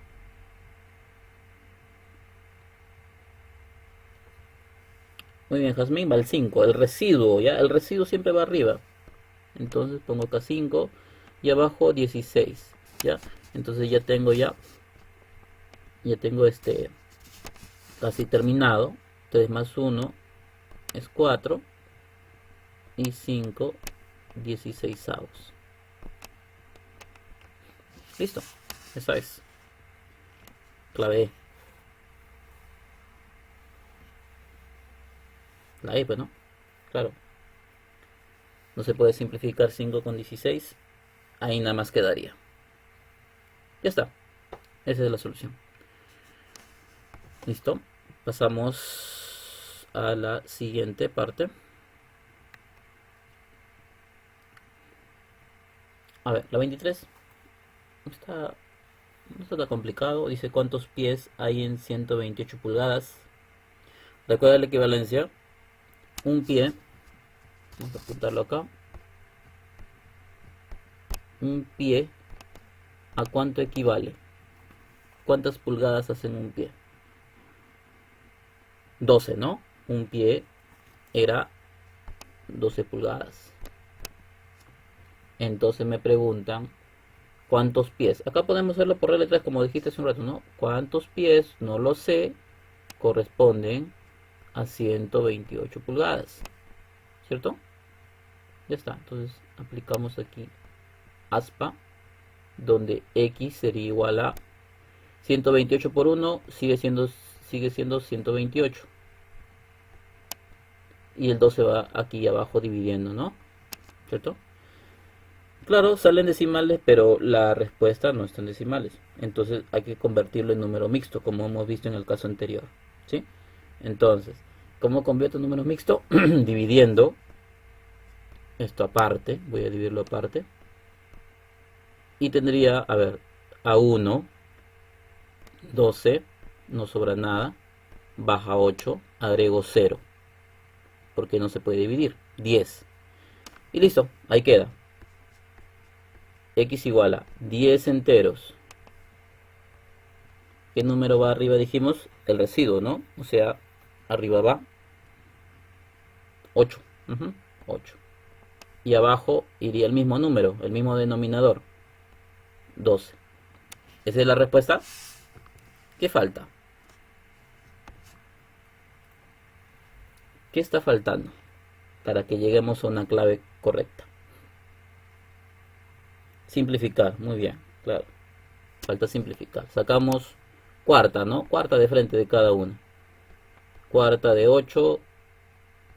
Muy bien, Jazmín, va el 5. El residuo, ¿ya? El residuo siempre va arriba. Entonces pongo acá 5 y abajo 16, ¿ya? Entonces ya tengo casi terminado. 3 más 1 es 4 y 5 16avos. Listo, esa es clave E. La E, pues, ¿no? Claro. No se puede simplificar 5 con 16. Ahí nada más quedaría. Ya está. Esa es la solución. Listo. Pasamos a la siguiente parte. A ver, la 23. No está tan complicado. Dice cuántos pies hay en 128 pulgadas. Recuerda la equivalencia. Un pie. Vamos a apuntarlo acá. Un pie. ¿A cuánto equivale? ¿Cuántas pulgadas hacen un pie? 12, ¿no? Un pie era 12 pulgadas. Entonces me preguntan ¿cuántos pies? Acá podemos hacerlo por regla 3 como dijiste hace un rato, ¿no? ¿Cuántos pies? No lo sé. Corresponden a 128 pulgadas. ¿cierto? Ya está, entonces aplicamos aquí aspa, donde x sería igual a 128 por 1, sigue siendo 128. Y el 2 se va aquí abajo dividiendo, ¿no? ¿Cierto? Claro, salen decimales, pero la respuesta no está en decimales. Entonces hay que convertirlo en número mixto, como hemos visto en el caso anterior. ¿Sí? Entonces, ¿cómo convierto en número mixto? Dividiendo esto aparte. Voy a dividirlo aparte. Y tendría, a ver, a 1, 12, no sobra nada. Baja 8, agrego 0. Porque no se puede dividir. 10. Y listo, ahí queda. X igual a 10 enteros. ¿Qué número va arriba? Dijimos el residuo, ¿no? O sea, arriba va 8. 8. Y abajo iría el mismo número, el mismo denominador. 12. ¿Esa es la respuesta? ¿Qué falta? ¿Qué está faltando para que lleguemos a una clave correcta? Simplificar, muy bien, claro. Falta simplificar. Sacamos cuarta, ¿no? Cuarta de frente de cada una. Cuarta de 8,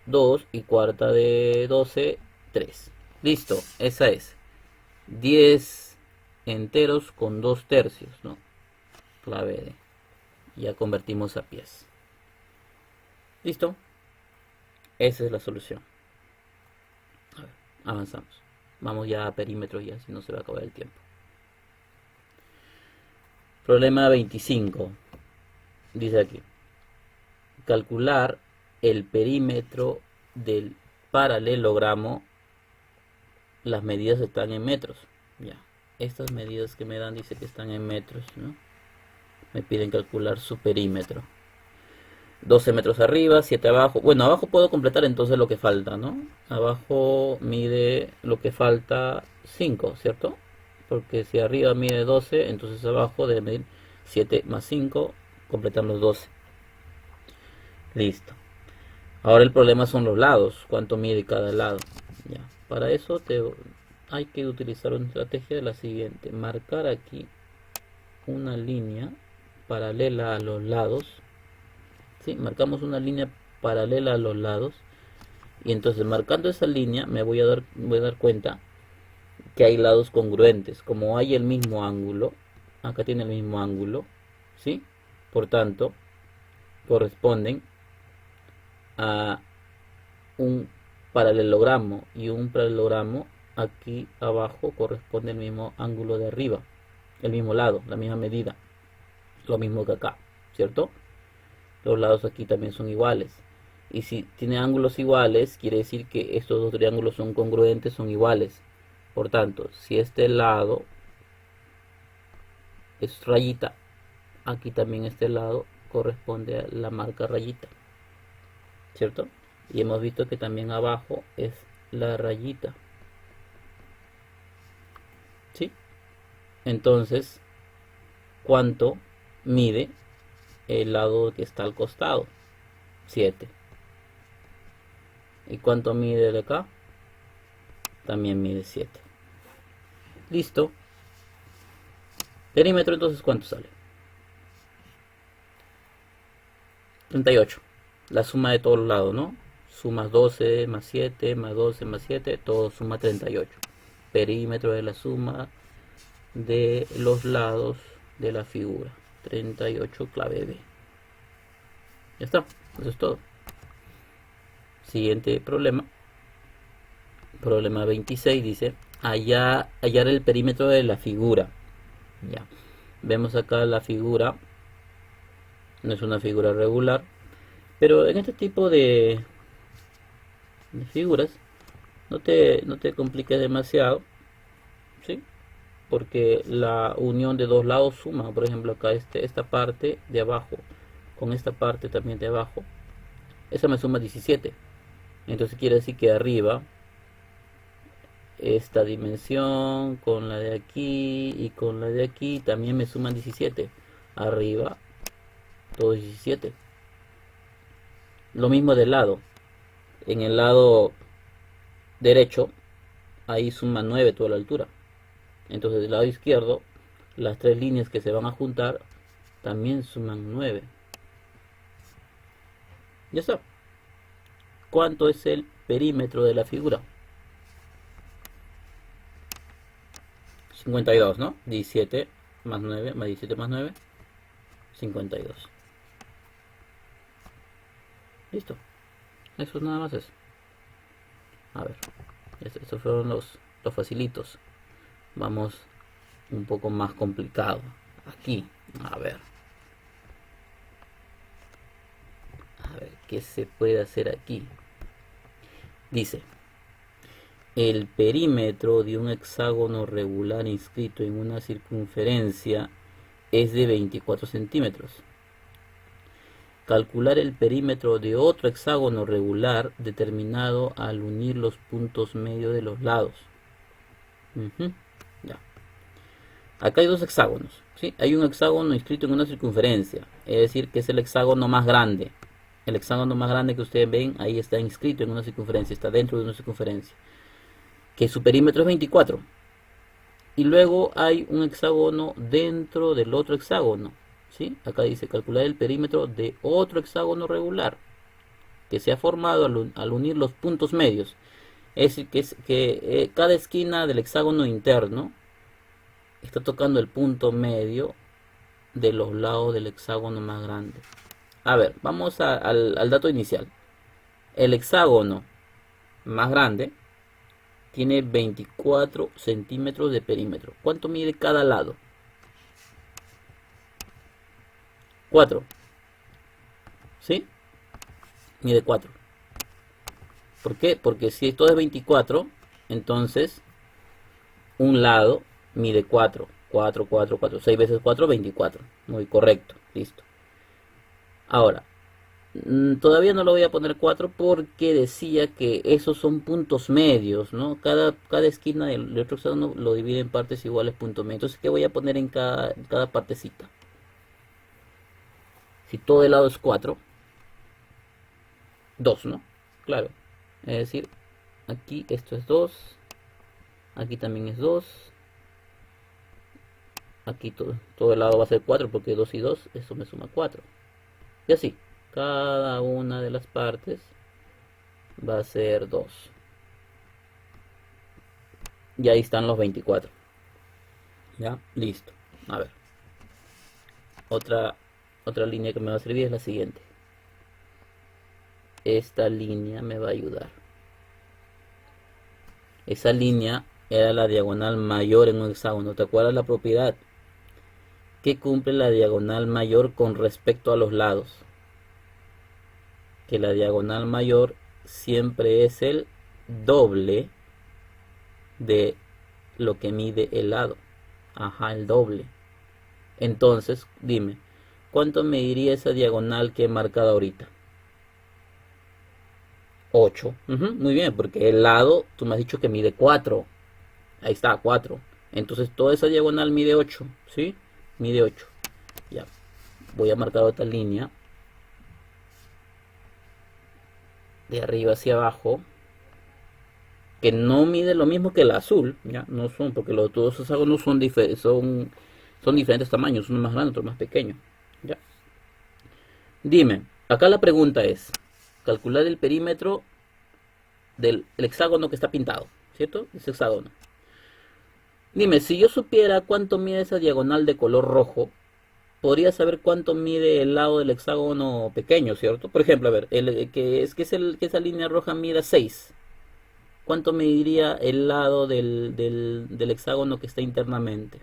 2 y cuarta de 12, 3. Listo, esa es. 10 enteros con 2 tercios, ¿no? Clave D. Ya convertimos a pies. Listo. Esa es la solución. A ver, avanzamos. Vamos ya a perímetros ya, si no se va a acabar el tiempo. Problema 25. Dice aquí. Calcular el perímetro del paralelogramo. Las medidas están en metros. Ya. Estas medidas que me dan dice que están en metros, ¿no? Me piden calcular su perímetro. 12 metros arriba, 7 abajo. Bueno, abajo puedo completar entonces lo que falta, ¿no? Abajo mide lo que falta 5, ¿cierto? Porque si arriba mide 12, entonces abajo debe medir 7 más 5, completan los 12. Listo. Ahora el problema son los lados. ¿Cuánto mide cada lado? Ya. Para eso hay que utilizar una estrategia de la siguiente. Marcar aquí una línea paralela a los lados. ¿Sí? Marcamos una línea paralela a los lados. Y entonces marcando esa línea me voy a dar cuenta que hay lados congruentes. Como hay el mismo ángulo. Acá tiene el mismo ángulo. ¿Sí? Por tanto, corresponden a un paralelogramo. Y un paralelogramo aquí abajo corresponde al mismo ángulo de arriba. El mismo lado, la misma medida. Lo mismo que acá. ¿Cierto? Los lados aquí también son iguales. Y si tiene ángulos iguales, quiere decir que estos dos triángulos son congruentes, son iguales. Por tanto, si este lado es rayita, aquí también este lado corresponde a la marca rayita. ¿Cierto? Y hemos visto que también abajo es la rayita. ¿Sí? Entonces, ¿cuánto mide el lado que está al costado? 7. ¿Y cuánto mide de acá? También mide 7. Listo. Perímetro, entonces, ¿cuánto sale? 38. La suma de todos los lados, ¿no? Sumas 12 más 7 más 12 más 7, todo suma 38. Perímetro de la suma de los lados de la figura. 38, clave B. Ya está, eso es todo. Siguiente problema. Problema 26 dice hallar el perímetro de la figura. Ya. Vemos acá la figura. No es una figura regular. Pero en este tipo de figuras no te compliques demasiado. ¿Sí? Porque la unión de dos lados suma. Por ejemplo, acá esta parte de abajo con esta parte también de abajo, esa me suma 17. Entonces quiere decir que arriba esta dimensión con la de aquí y con la de aquí también me suman 17. Arriba todo 17. Lo mismo del lado. En el lado derecho, ahí suma 9 toda la altura. Entonces del lado izquierdo, las tres líneas que se van a juntar también suman 9. Ya está. ¿Cuánto es el perímetro de la figura? 52, ¿no? 17 más 9, más 17 más 9, 52. Listo. Eso nada más es. A ver. Estos fueron los facilitos. Vamos un poco más complicado. Aquí. A ver. A ver, ¿qué se puede hacer aquí? Dice, el perímetro de un hexágono regular inscrito en una circunferencia es de 24 centímetros. Calcular el perímetro de otro hexágono regular determinado al unir los puntos medios de los lados. Ya. Acá hay dos hexágonos, ¿sí? Hay un hexágono inscrito en una circunferencia, es decir, que es el hexágono más grande. El hexágono más grande que ustedes ven, ahí está inscrito en una circunferencia, está dentro de una circunferencia, que su perímetro es 24. Y luego hay un hexágono dentro del otro hexágono, ¿sí? Acá dice calcular el perímetro de otro hexágono regular que se ha formado al unir los puntos medios. Es decir, que cada esquina del hexágono interno está tocando el punto medio de los lados del hexágono más grande. A ver, vamos al dato inicial. El hexágono más grande tiene 24 centímetros de perímetro. ¿Cuánto mide cada lado? 4. ¿Sí? Mide 4. ¿Por qué? Porque si esto es 24, entonces un lado mide 4. 4, 4, 4. 6 veces 4, 24. Muy correcto. Listo. Ahora, todavía no lo voy a poner 4 porque decía que esos son puntos medios, ¿no? Cada esquina del otro hexágono lo divide en partes iguales puntos medios. Entonces, ¿qué voy a poner en cada partecita? Si todo el lado es 4, 2, ¿no? Claro. Es decir, aquí esto es 2. Aquí también es 2. Aquí todo el lado va a ser 4 porque 2 y 2, eso me suma 4. Y así, cada una de las partes va a ser 2. Y ahí están los 24. Ya, listo. A ver. Otra línea que me va a servir es la siguiente. Esta línea me va a ayudar. Esa línea era la diagonal mayor en un hexágono. ¿Te acuerdas la propiedad que cumple la diagonal mayor con respecto a los lados? Que la diagonal mayor siempre es el doble de lo que mide el lado. Ajá, el doble. Entonces, dime, ¿cuánto mediría esa diagonal que he marcado ahorita? 8. Muy bien, porque el lado, tú me has dicho que mide 4. Ahí está, 4. Entonces toda esa diagonal mide 8, ¿sí? Mide 8. Ya. Voy a marcar otra línea. De arriba hacia abajo. Que no mide lo mismo que el azul. Ya, no son, porque todos esos hexágonos son diferentes tamaños. Uno más grande, otro más pequeño. Ya. Dime, acá la pregunta es calcular el perímetro del hexágono que está pintado, ¿cierto? Ese hexágono. Dime, si yo supiera cuánto mide esa diagonal de color rojo, podría saber cuánto mide el lado del hexágono pequeño, ¿cierto? Por ejemplo, a ver, que esa línea roja mida 6. ¿Cuánto mediría el lado del hexágono que está internamente?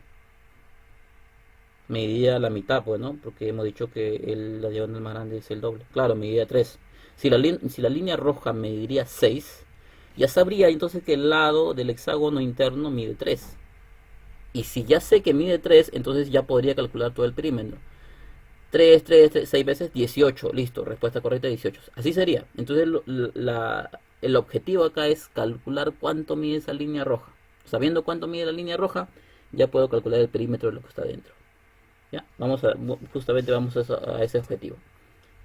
Mediría la mitad, pues, ¿no? Porque hemos dicho que la diagonal más grande es el doble. Claro, mediría 3. Si la línea roja mediría 6, ya sabría entonces que el lado del hexágono interno mide 3. Y si ya sé que mide 3, entonces ya podría calcular todo el perímetro. 3, 6 veces 18. Listo, respuesta correcta 18. Así sería. Entonces el objetivo acá es calcular cuánto mide esa línea roja. Sabiendo cuánto mide la línea roja, ya puedo calcular el perímetro de lo que está dentro. ¿Ya? Justamente vamos a ese objetivo.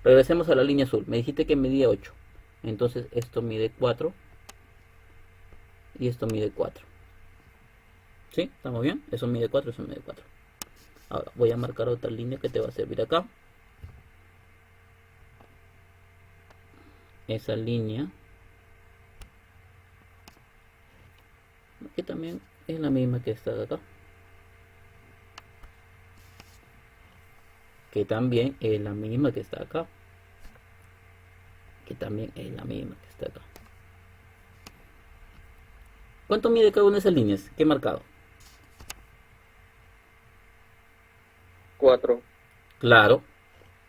Regresemos a la línea azul. Me dijiste que medía 8. Entonces esto mide 4. y esto mide 4. ¿Sí? ¿Estamos bien? Eso mide 4, eso mide 4. Ahora voy a marcar otra línea que te va a servir acá. Esa línea, que también es la misma que esta de acá. Que también es la misma que está acá. Que también es la misma que está acá. ¿Cuánto mide cada una de esas líneas que he marcado? 4. Claro,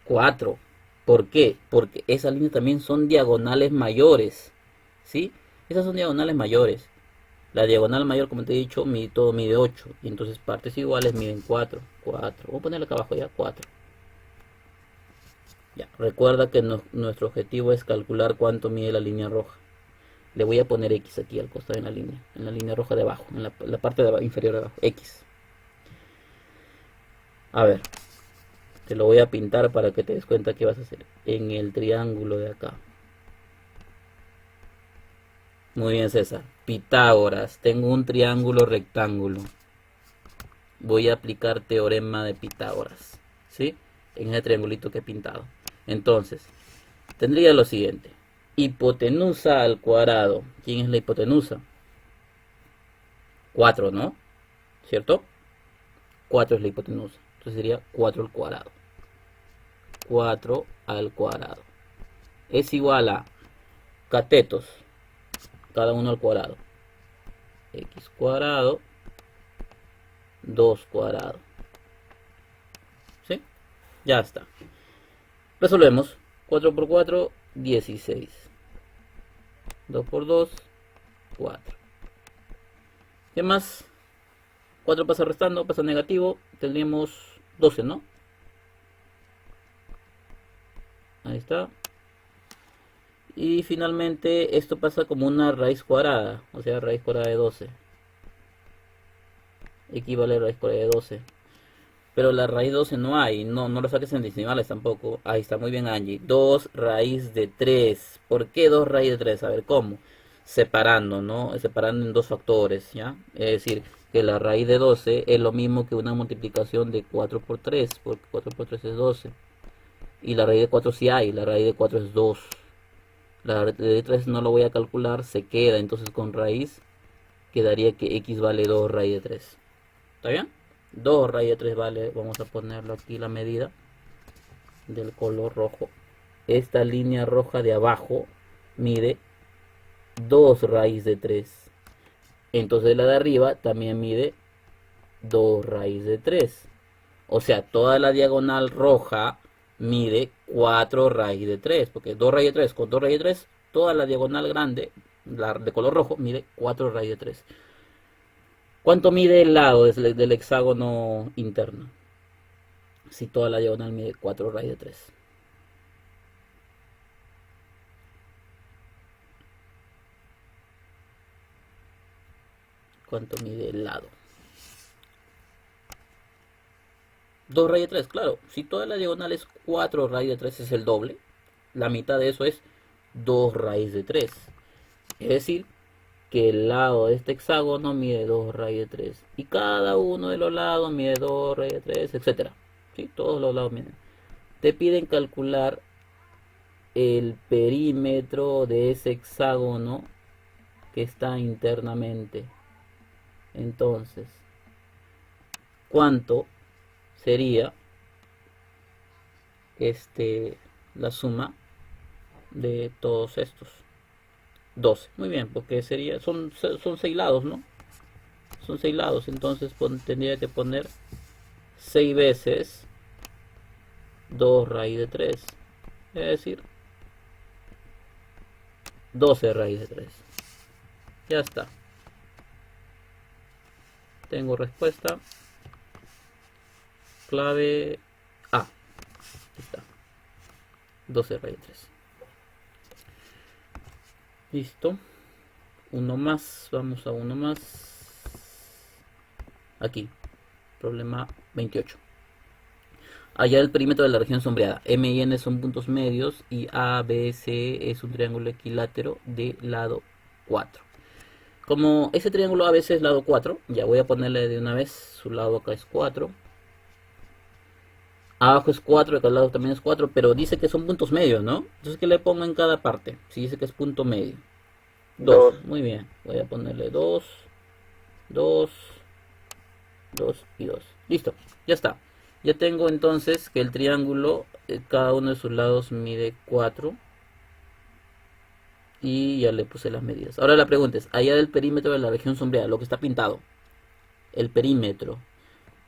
4. ¿Por qué? Porque esas líneas también son diagonales mayores. ¿Sí? Esas son diagonales mayores. La diagonal mayor, como te he dicho, todo mide 8. Y entonces partes iguales miden 4. 4. Voy a ponerle acá abajo ya, 4. Ya, recuerda que nuestro objetivo es calcular cuánto mide la línea roja. Le voy a poner X aquí al costado en la línea roja de abajo, en la parte inferior de abajo, X. A ver, te lo voy a pintar para que te des cuenta qué vas a hacer en el triángulo de acá. Muy bien, César. Pitágoras, tengo un triángulo rectángulo. Voy a aplicar teorema de Pitágoras, ¿sí? En ese triangulito que he pintado. Entonces, tendría lo siguiente. Hipotenusa al cuadrado. ¿Quién es la hipotenusa? 4, ¿no? ¿Cierto? 4 es la hipotenusa. Entonces sería 4 al cuadrado. 4 al cuadrado. Es igual a catetos. Cada uno al cuadrado. X cuadrado. 2 cuadrado. ¿Sí? Ya está. Resolvemos. 4 por 4, 16. 2 por 2, 4. ¿Qué más? 4 pasa restando, pasa negativo. Tendríamos 12, ¿no? Ahí está. Y finalmente esto pasa como una raíz cuadrada. O sea, raíz cuadrada de 12. Equivale a raíz cuadrada de 12. Pero la raíz 12 no hay. No lo saques en decimales tampoco. Ahí está, muy bien, Angie. 2 raíz de 3. ¿Por qué 2 raíz de 3? A ver, ¿cómo? Separando, ¿no? Separando en dos factores, ¿ya? Es decir, que la raíz de 12 es lo mismo que una multiplicación de 4 por 3. Porque 4 por 3 es 12. Y la raíz de 4 sí hay. La raíz de 4 es 2. La raíz de 3 no lo voy a calcular. Se queda. Entonces con raíz quedaría que x vale 2 raíz de 3. ¿Está bien? 2 raíz de 3 vale, vamos a ponerlo aquí la medida del color rojo. Esta línea roja de abajo mide 2 raíz de 3. Entonces la de arriba también mide 2 raíz de 3. O sea, toda la diagonal roja mide 4 raíz de 3. Porque 2 raíz de 3 con 2 raíz de 3, toda la diagonal grande, la de color rojo, mide 4 raíz de 3. ¿Cuánto mide el lado del hexágono interno? Si toda la diagonal mide 4 raíz de 3. ¿Cuánto mide el lado? 2 raíz de 3, claro. Si toda la diagonal es 4 raíz de 3, es el doble. La mitad de eso es 2 raíz de 3. Es decir, que el lado de este hexágono mide 2 raíz de 3. Y cada uno de los lados mide 2 raíz de 3, etc. ¿Sí? Todos los lados miden. Te piden calcular el perímetro de ese hexágono que está internamente. Entonces, ¿cuánto sería la suma de todos estos? 12, muy bien, porque son 6 lados, ¿no? Son 6 lados, entonces tendría que poner 6 veces 2 raíz de 3, es decir, 12 raíz de 3. Ya está. Tengo respuesta. Clave A. Aquí está. 12 raíz de 3. Listo. Uno más. Vamos a uno más. Aquí. Problema 28. Hallar el perímetro de la región sombreada. M y N son puntos medios y A, B, C es un triángulo equilátero de lado 4. Como ese triángulo ABC es lado 4, ya voy a ponerle de una vez, su lado acá es 4. Abajo es 4, acá al lado también es 4, pero dice que son puntos medios, ¿no? Entonces, ¿qué le pongo en cada parte? Si dice que es punto medio. 2, Dos. muy bien. Voy a ponerle 2, 2, 2 y 2. Listo, ya está. Ya tengo entonces que el triángulo, cada uno de sus lados mide 4. Y ya le puse las medidas. Ahora la pregunta es, allá del perímetro de la región sombreada, lo que está pintado, el perímetro.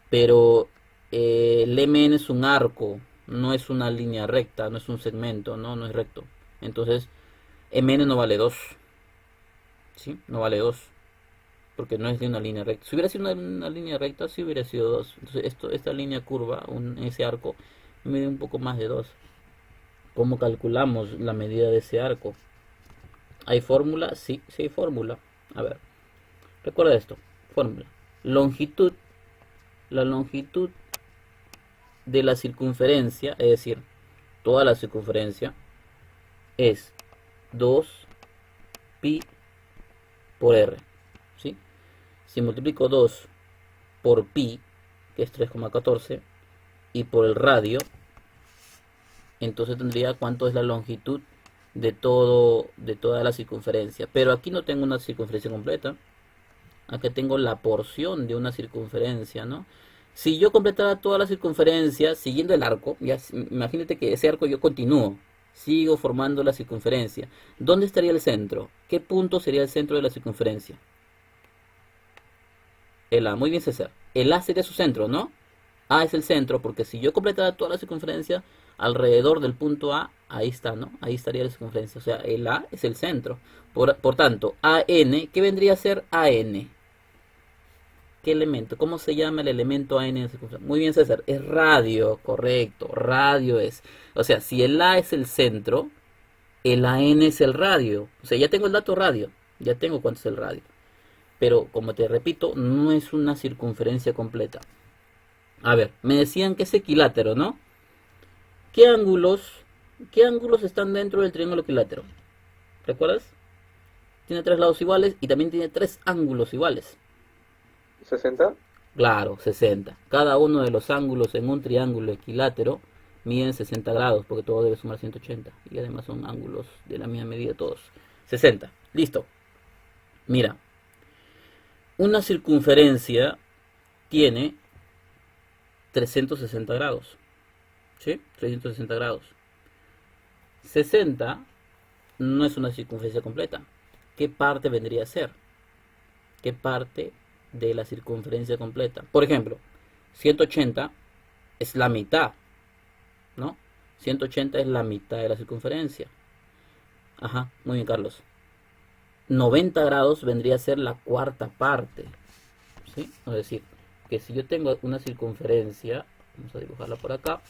Pero el MN es un arco, no es una línea recta, no es un segmento, no es recto. Entonces, MN no vale 2. ¿Sí? No vale 2. Porque no es de una línea recta. Si hubiera sido una línea recta, sí hubiera sido 2. Entonces, esta línea curva, ese arco, mide un poco más de 2. ¿Cómo calculamos la medida de ese arco? ¿Hay fórmula? Sí, sí hay fórmula. A ver, recuerda esto. Fórmula. Longitud. La longitud de la circunferencia, es decir, toda la circunferencia, es 2 pi por r. ¿Sí? Si multiplico 2 por pi, que es 3,14, y por el radio, entonces tendría cuánto es la longitud de toda la circunferencia. Pero aquí no tengo una circunferencia completa. Aquí tengo la porción de una circunferencia, ¿no? Si yo completara toda la circunferencia siguiendo el arco, ya imagínate que ese arco yo continúo, sigo formando la circunferencia. ¿Dónde estaría el centro? ¿Qué punto sería el centro de la circunferencia? El A, muy bien César. El A sería su centro, ¿no? A es el centro, porque si yo completara toda la circunferencia alrededor del punto A, ahí está, ¿no? Ahí estaría la circunferencia. O sea, el A es el centro. Por tanto, AN, ¿qué vendría a ser AN? ¿Qué elemento? ¿Cómo se llama el elemento AN en la circunferencia? Muy bien, César. Es radio, correcto. Radio es. O sea, si el A es el centro, el AN es el radio. O sea, ya tengo el dato radio. Ya tengo cuánto es el radio. Pero, como te repito, no es una circunferencia completa. A ver, me decían que es equilátero, ¿no? ¿Qué ángulos están dentro del triángulo equilátero? ¿Recuerdas? Tiene 3 lados iguales y también tiene 3 ángulos iguales. 60. Claro, 60. Cada uno de los ángulos en un triángulo equilátero miden 60 grados, porque todo debe sumar 180. Y además son ángulos de la misma medida todos. 60. Listo. Mira. Una circunferencia tiene 360 grados. ¿Sí? 360 grados. 60 no es una circunferencia completa. ¿Qué parte vendría a ser? ¿Qué parte de la circunferencia completa? Por ejemplo, 180 es la mitad, ¿no? 180 es la mitad de la circunferencia. Ajá, muy bien, Carlos. 90 grados vendría a ser la cuarta parte, ¿sí? Es decir, que si yo tengo una circunferencia, vamos a dibujarla por acá,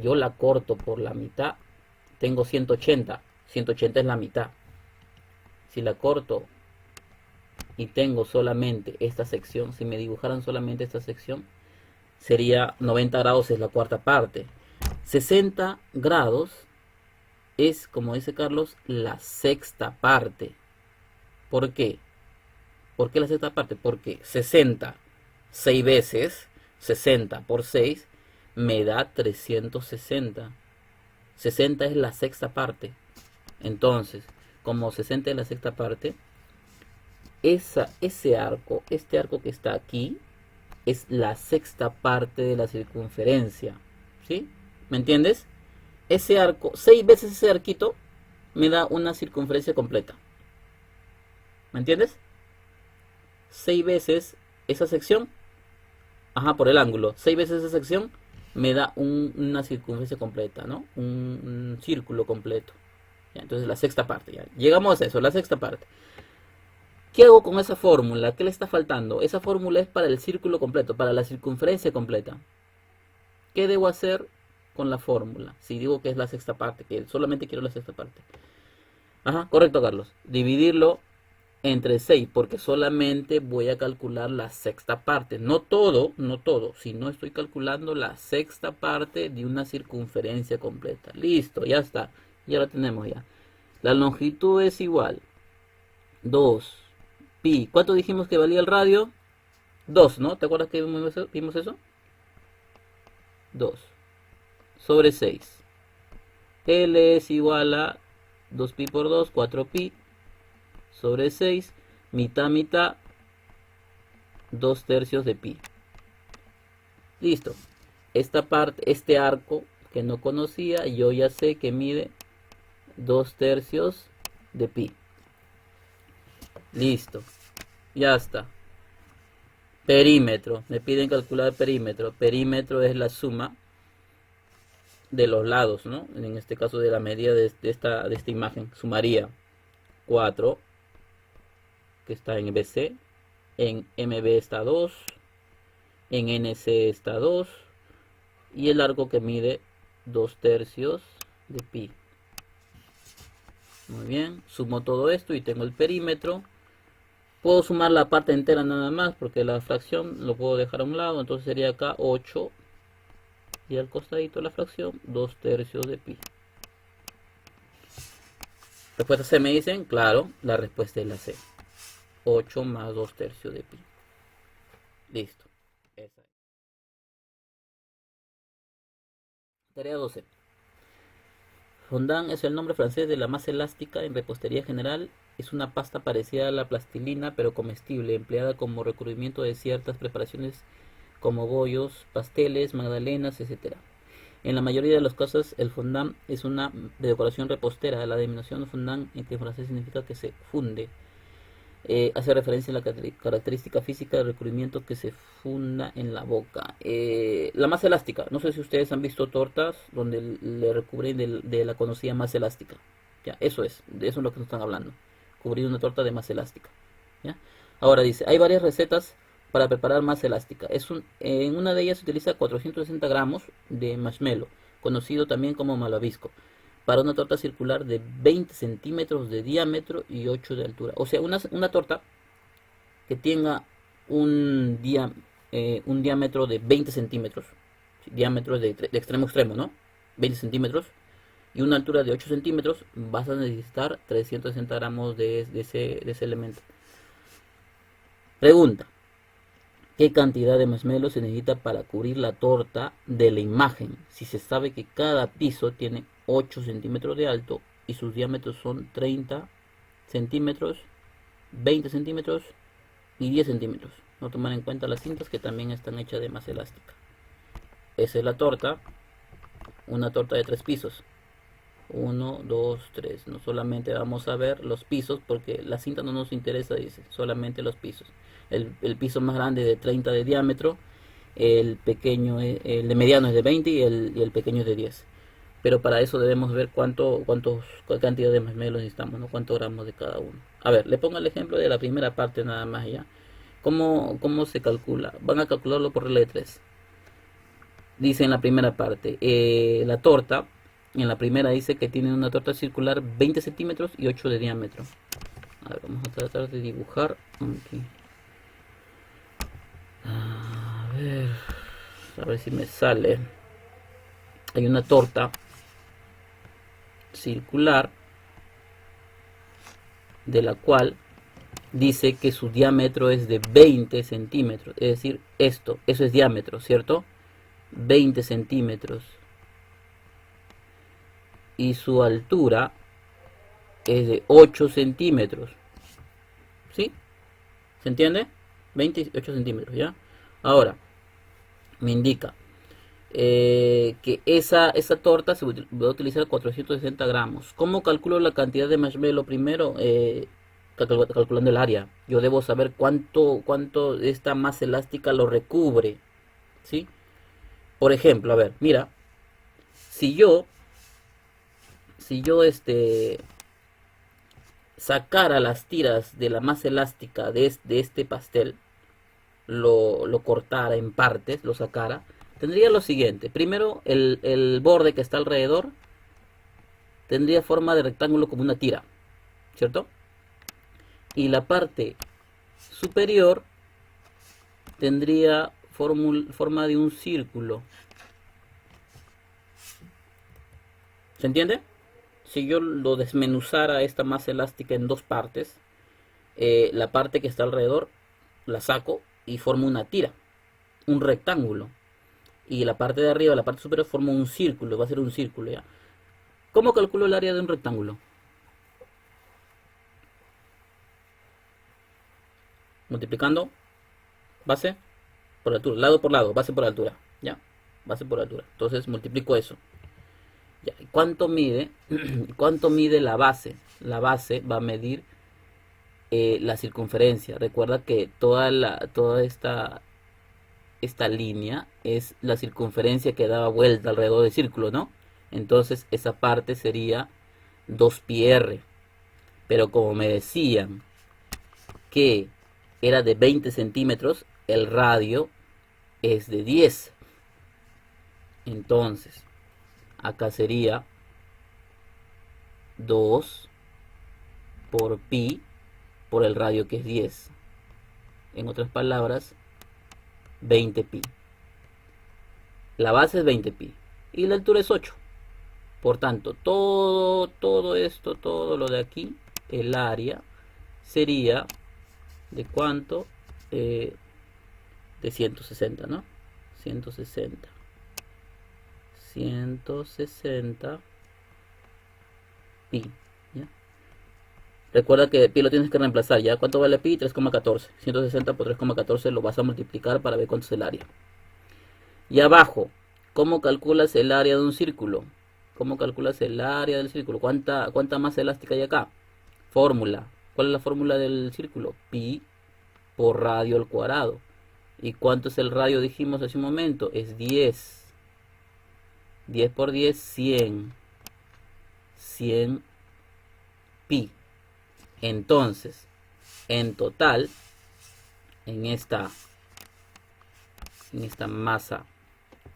yo la corto por la mitad, tengo 180, 180 es la mitad. Si la corto y tengo solamente esta sección, si me dibujaran solamente esta sección, sería 90 grados es la cuarta parte. 60 grados es, como dice Carlos, la sexta parte. ¿Por qué? ¿Por qué la sexta parte? Porque 60, 6 veces, 60 por 6, me da 360. 60 es la sexta parte. Entonces, como 60 es la sexta parte, este arco que está aquí, es la sexta parte de la circunferencia. ¿Sí? ¿Me entiendes? Ese arco, 6 veces ese arquito, me da una circunferencia completa. ¿Me entiendes? 6 veces esa sección, ajá, por el ángulo, 6 veces esa sección me da una circunferencia completa, ¿no? Un círculo completo. Ya, entonces la sexta parte, ya. Llegamos a eso, la sexta parte. ¿Qué hago con esa fórmula? ¿Qué le está faltando? Esa fórmula es para el círculo completo, para la circunferencia completa. ¿Qué debo hacer con la fórmula? Si digo que es la sexta parte, que solamente quiero la sexta parte. Ajá, correcto, Carlos. Dividirlo entre 6, porque solamente voy a calcular la sexta parte. No todo, sino estoy calculando la sexta parte de una circunferencia completa. Listo, ya está. Ya lo tenemos ya. La longitud es igual 2 pi. ¿Cuánto dijimos que valía el radio? 2, ¿no? ¿Te acuerdas que vimos eso? 2 sobre 6. L es igual a 2pi por 2, 4pi sobre 6. Mitad, mitad, 2 tercios de pi. Listo. Esta parte, este arco que no conocía, yo ya sé que mide 2 tercios de pi. Listo. Ya está. Perímetro. Me piden calcular perímetro. Perímetro es la suma de los lados, ¿no? En este caso de la medida de esta imagen. Sumaría 4, que está en BC. En MB está 2. En NC está 2. Y el arco que mide 2 tercios de pi. Muy bien. Sumo todo esto y tengo el perímetro. Puedo sumar la parte entera nada más porque la fracción lo puedo dejar a un lado. Entonces sería acá 8. Y al costadito la fracción 2 tercios de pi. Respuesta C me dicen. Claro, la respuesta es la C. 8 más 2 tercios de pi. Listo. Esa es. Tarea 12. Fondant es el nombre francés de la masa elástica en repostería general. Es una pasta parecida a la plastilina pero comestible, empleada como recubrimiento de ciertas preparaciones como bollos, pasteles, magdalenas, etc. En la mayoría de los casos el fondant es una decoración repostera. La denominación fondant en francés significa que se funde. Hace referencia a la característica física del recubrimiento que se funda en la boca. La masa elástica. No sé si ustedes han visto tortas donde le recubren de la conocida masa elástica. Ya, eso es. De eso es lo que nos están hablando. Cubrir una torta de masa elástica. ¿Ya? Ahora dice, hay varias recetas para preparar masa elástica. En una de ellas se utiliza 460 gramos de marshmallow, conocido también como malvavisco, para una torta circular de 20 centímetros de diámetro y 8 de altura. O sea, una torta que tenga un diámetro de 20 centímetros, diámetro de extremo a extremo, ¿no? 20 centímetros, y una altura de 8 centímetros, vas a necesitar 360 gramos de ese elemento. Pregunta. ¿Qué cantidad de marshmallow se necesita para cubrir la torta de la imagen? Si se sabe que cada piso tiene 8 centímetros de alto y sus diámetros son 30 centímetros, 20 centímetros y 10 centímetros. No tomar en cuenta las cintas que también están hechas de masa elástica. Esa es la torta, una torta de 3 pisos. 1, 2, 3. No solamente vamos a ver los pisos porque la cinta no nos interesa, dice, solamente los pisos. El piso más grande de 30 de diámetro, el de mediano es de 20 y el pequeño es de 10. Pero para eso debemos ver qué cantidad de marshmallows necesitamos, ¿no? Cuántos gramos de cada uno. A ver, le pongo el ejemplo de la primera parte nada más ya. ¿Cómo se calcula? Van a calcularlo por regla de 3. Dice en la primera parte, la torta, en la primera dice que tiene una torta circular 20 centímetros y 8 de diámetro. A ver, vamos a tratar de dibujar aquí. A ver si me sale. Hay una torta circular de la cual dice que su diámetro es de 20 centímetros. Es decir, eso es diámetro, ¿cierto? 20 centímetros. Y su altura es de 8 centímetros. ¿Sí? ¿Se entiende? 28 centímetros, ¿ya? Ahora, me indica que esa torta se va a utilizar 460 gramos. ¿Cómo calculo la cantidad de marshmallow? Primero, calculando el área. Yo debo saber cuánto esta masa elástica lo recubre, ¿sí? Por ejemplo, a ver, mira, si yo sacara las tiras de la masa elástica de este pastel, lo cortara en partes, lo sacara, tendría lo siguiente. Primero, el borde que está alrededor tendría forma de rectángulo como una tira, ¿cierto? Y la parte superior tendría forma de un círculo. ¿Se entiende? Si yo lo desmenuzara esta masa elástica en dos partes, la parte que está alrededor la saco y formo una tira, un rectángulo. Y la parte de arriba, la parte superior, formo un círculo, va a ser un círculo ya. ¿Cómo calculo el área de un rectángulo? Multiplicando base por altura, lado por lado, base por altura, ya, base por altura. Entonces multiplico eso. Ya. ¿Cuánto mide? ¿Cuánto mide la base? La base va a medir la circunferencia. Recuerda que toda esta línea es la circunferencia que daba vuelta alrededor del círculo, ¿no? Entonces esa parte sería 2πr. Pero como me decían que era de 20 centímetros, el radio es de 10. Entonces, acá sería 2 por pi por el radio que es 10. En otras palabras, 20π. La base es 20π y la altura es 8. Por tanto, todo esto, todo lo de aquí, el área sería de cuánto, de 160, ¿no? 160 pi, ¿ya? Recuerda que pi lo tienes que reemplazar, ¿ya? ¿Cuánto vale pi? 3,14. 160 por 3,14 lo vas a multiplicar para ver cuánto es el área. Y abajo, ¿cómo calculas el área de un círculo? ¿Cómo calculas el área del círculo? ¿Cuánta masa elástica hay acá? Fórmula. ¿Cuál es la fórmula del círculo? Pi por radio al cuadrado. ¿Y cuánto es el radio? Dijimos hace un momento. Es 10. 10 por 10, 100. 100 pi. Entonces, en total, en esta masa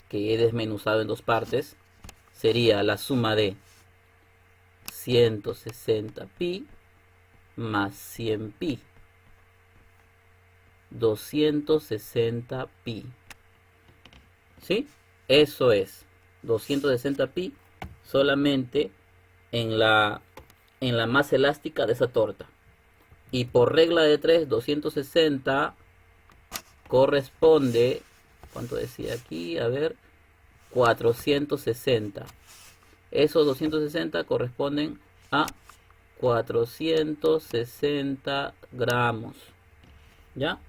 que he desmenuzado en dos partes, sería la suma de 160 pi más 100 pi. 260 pi. ¿Sí? Eso es 260 pi solamente en la masa elástica de esa torta. Y por regla de 3, 260 corresponde, ¿cuánto decía aquí? A ver, 460. Esos 260 corresponden a 460 gramos. ¿Ya?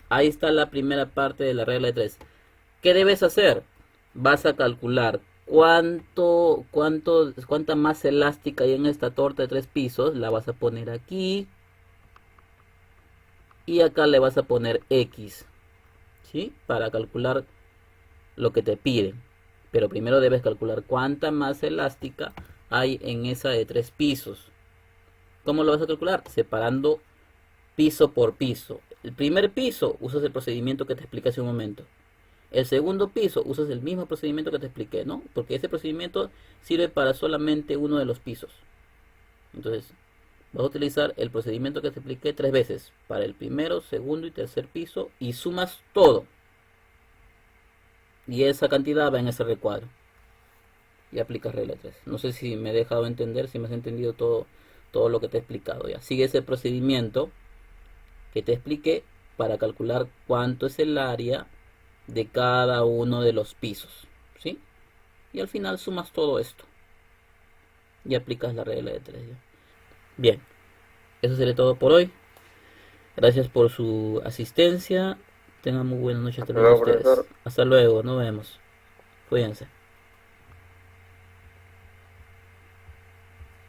Ahí está la primera parte de la regla de 3. ¿Qué debes hacer? Vas a calcular cuánta masa elástica hay en esta torta de 3 pisos. La vas a poner aquí. Y acá le vas a poner X. ¿Sí? Para calcular lo que te piden. Pero primero debes calcular cuánta masa elástica hay en esa de 3 pisos. ¿Cómo lo vas a calcular? Separando piso por piso. El primer piso usas el procedimiento que te expliqué hace un momento. El segundo piso usas el mismo procedimiento que te expliqué, ¿no? Porque ese procedimiento sirve para solamente uno de los pisos. Entonces, vas a utilizar el procedimiento que te expliqué 3 veces. Para el primero, segundo y tercer piso. Y sumas todo. Y esa cantidad va en ese recuadro. Y aplicas regla 3. No sé si me he dejado entender, si me has entendido todo lo que te he explicado. Ya. Sigue ese procedimiento que te expliqué para calcular cuánto es el área de cada uno de los pisos, ¿sí? Y al final sumas todo esto y aplicas la regla de 3. ¿Ya? Bien, eso sería todo por hoy. Gracias por su asistencia. Tengan muy buenas noches a todos ustedes. Hasta luego, nos vemos. Cuídense.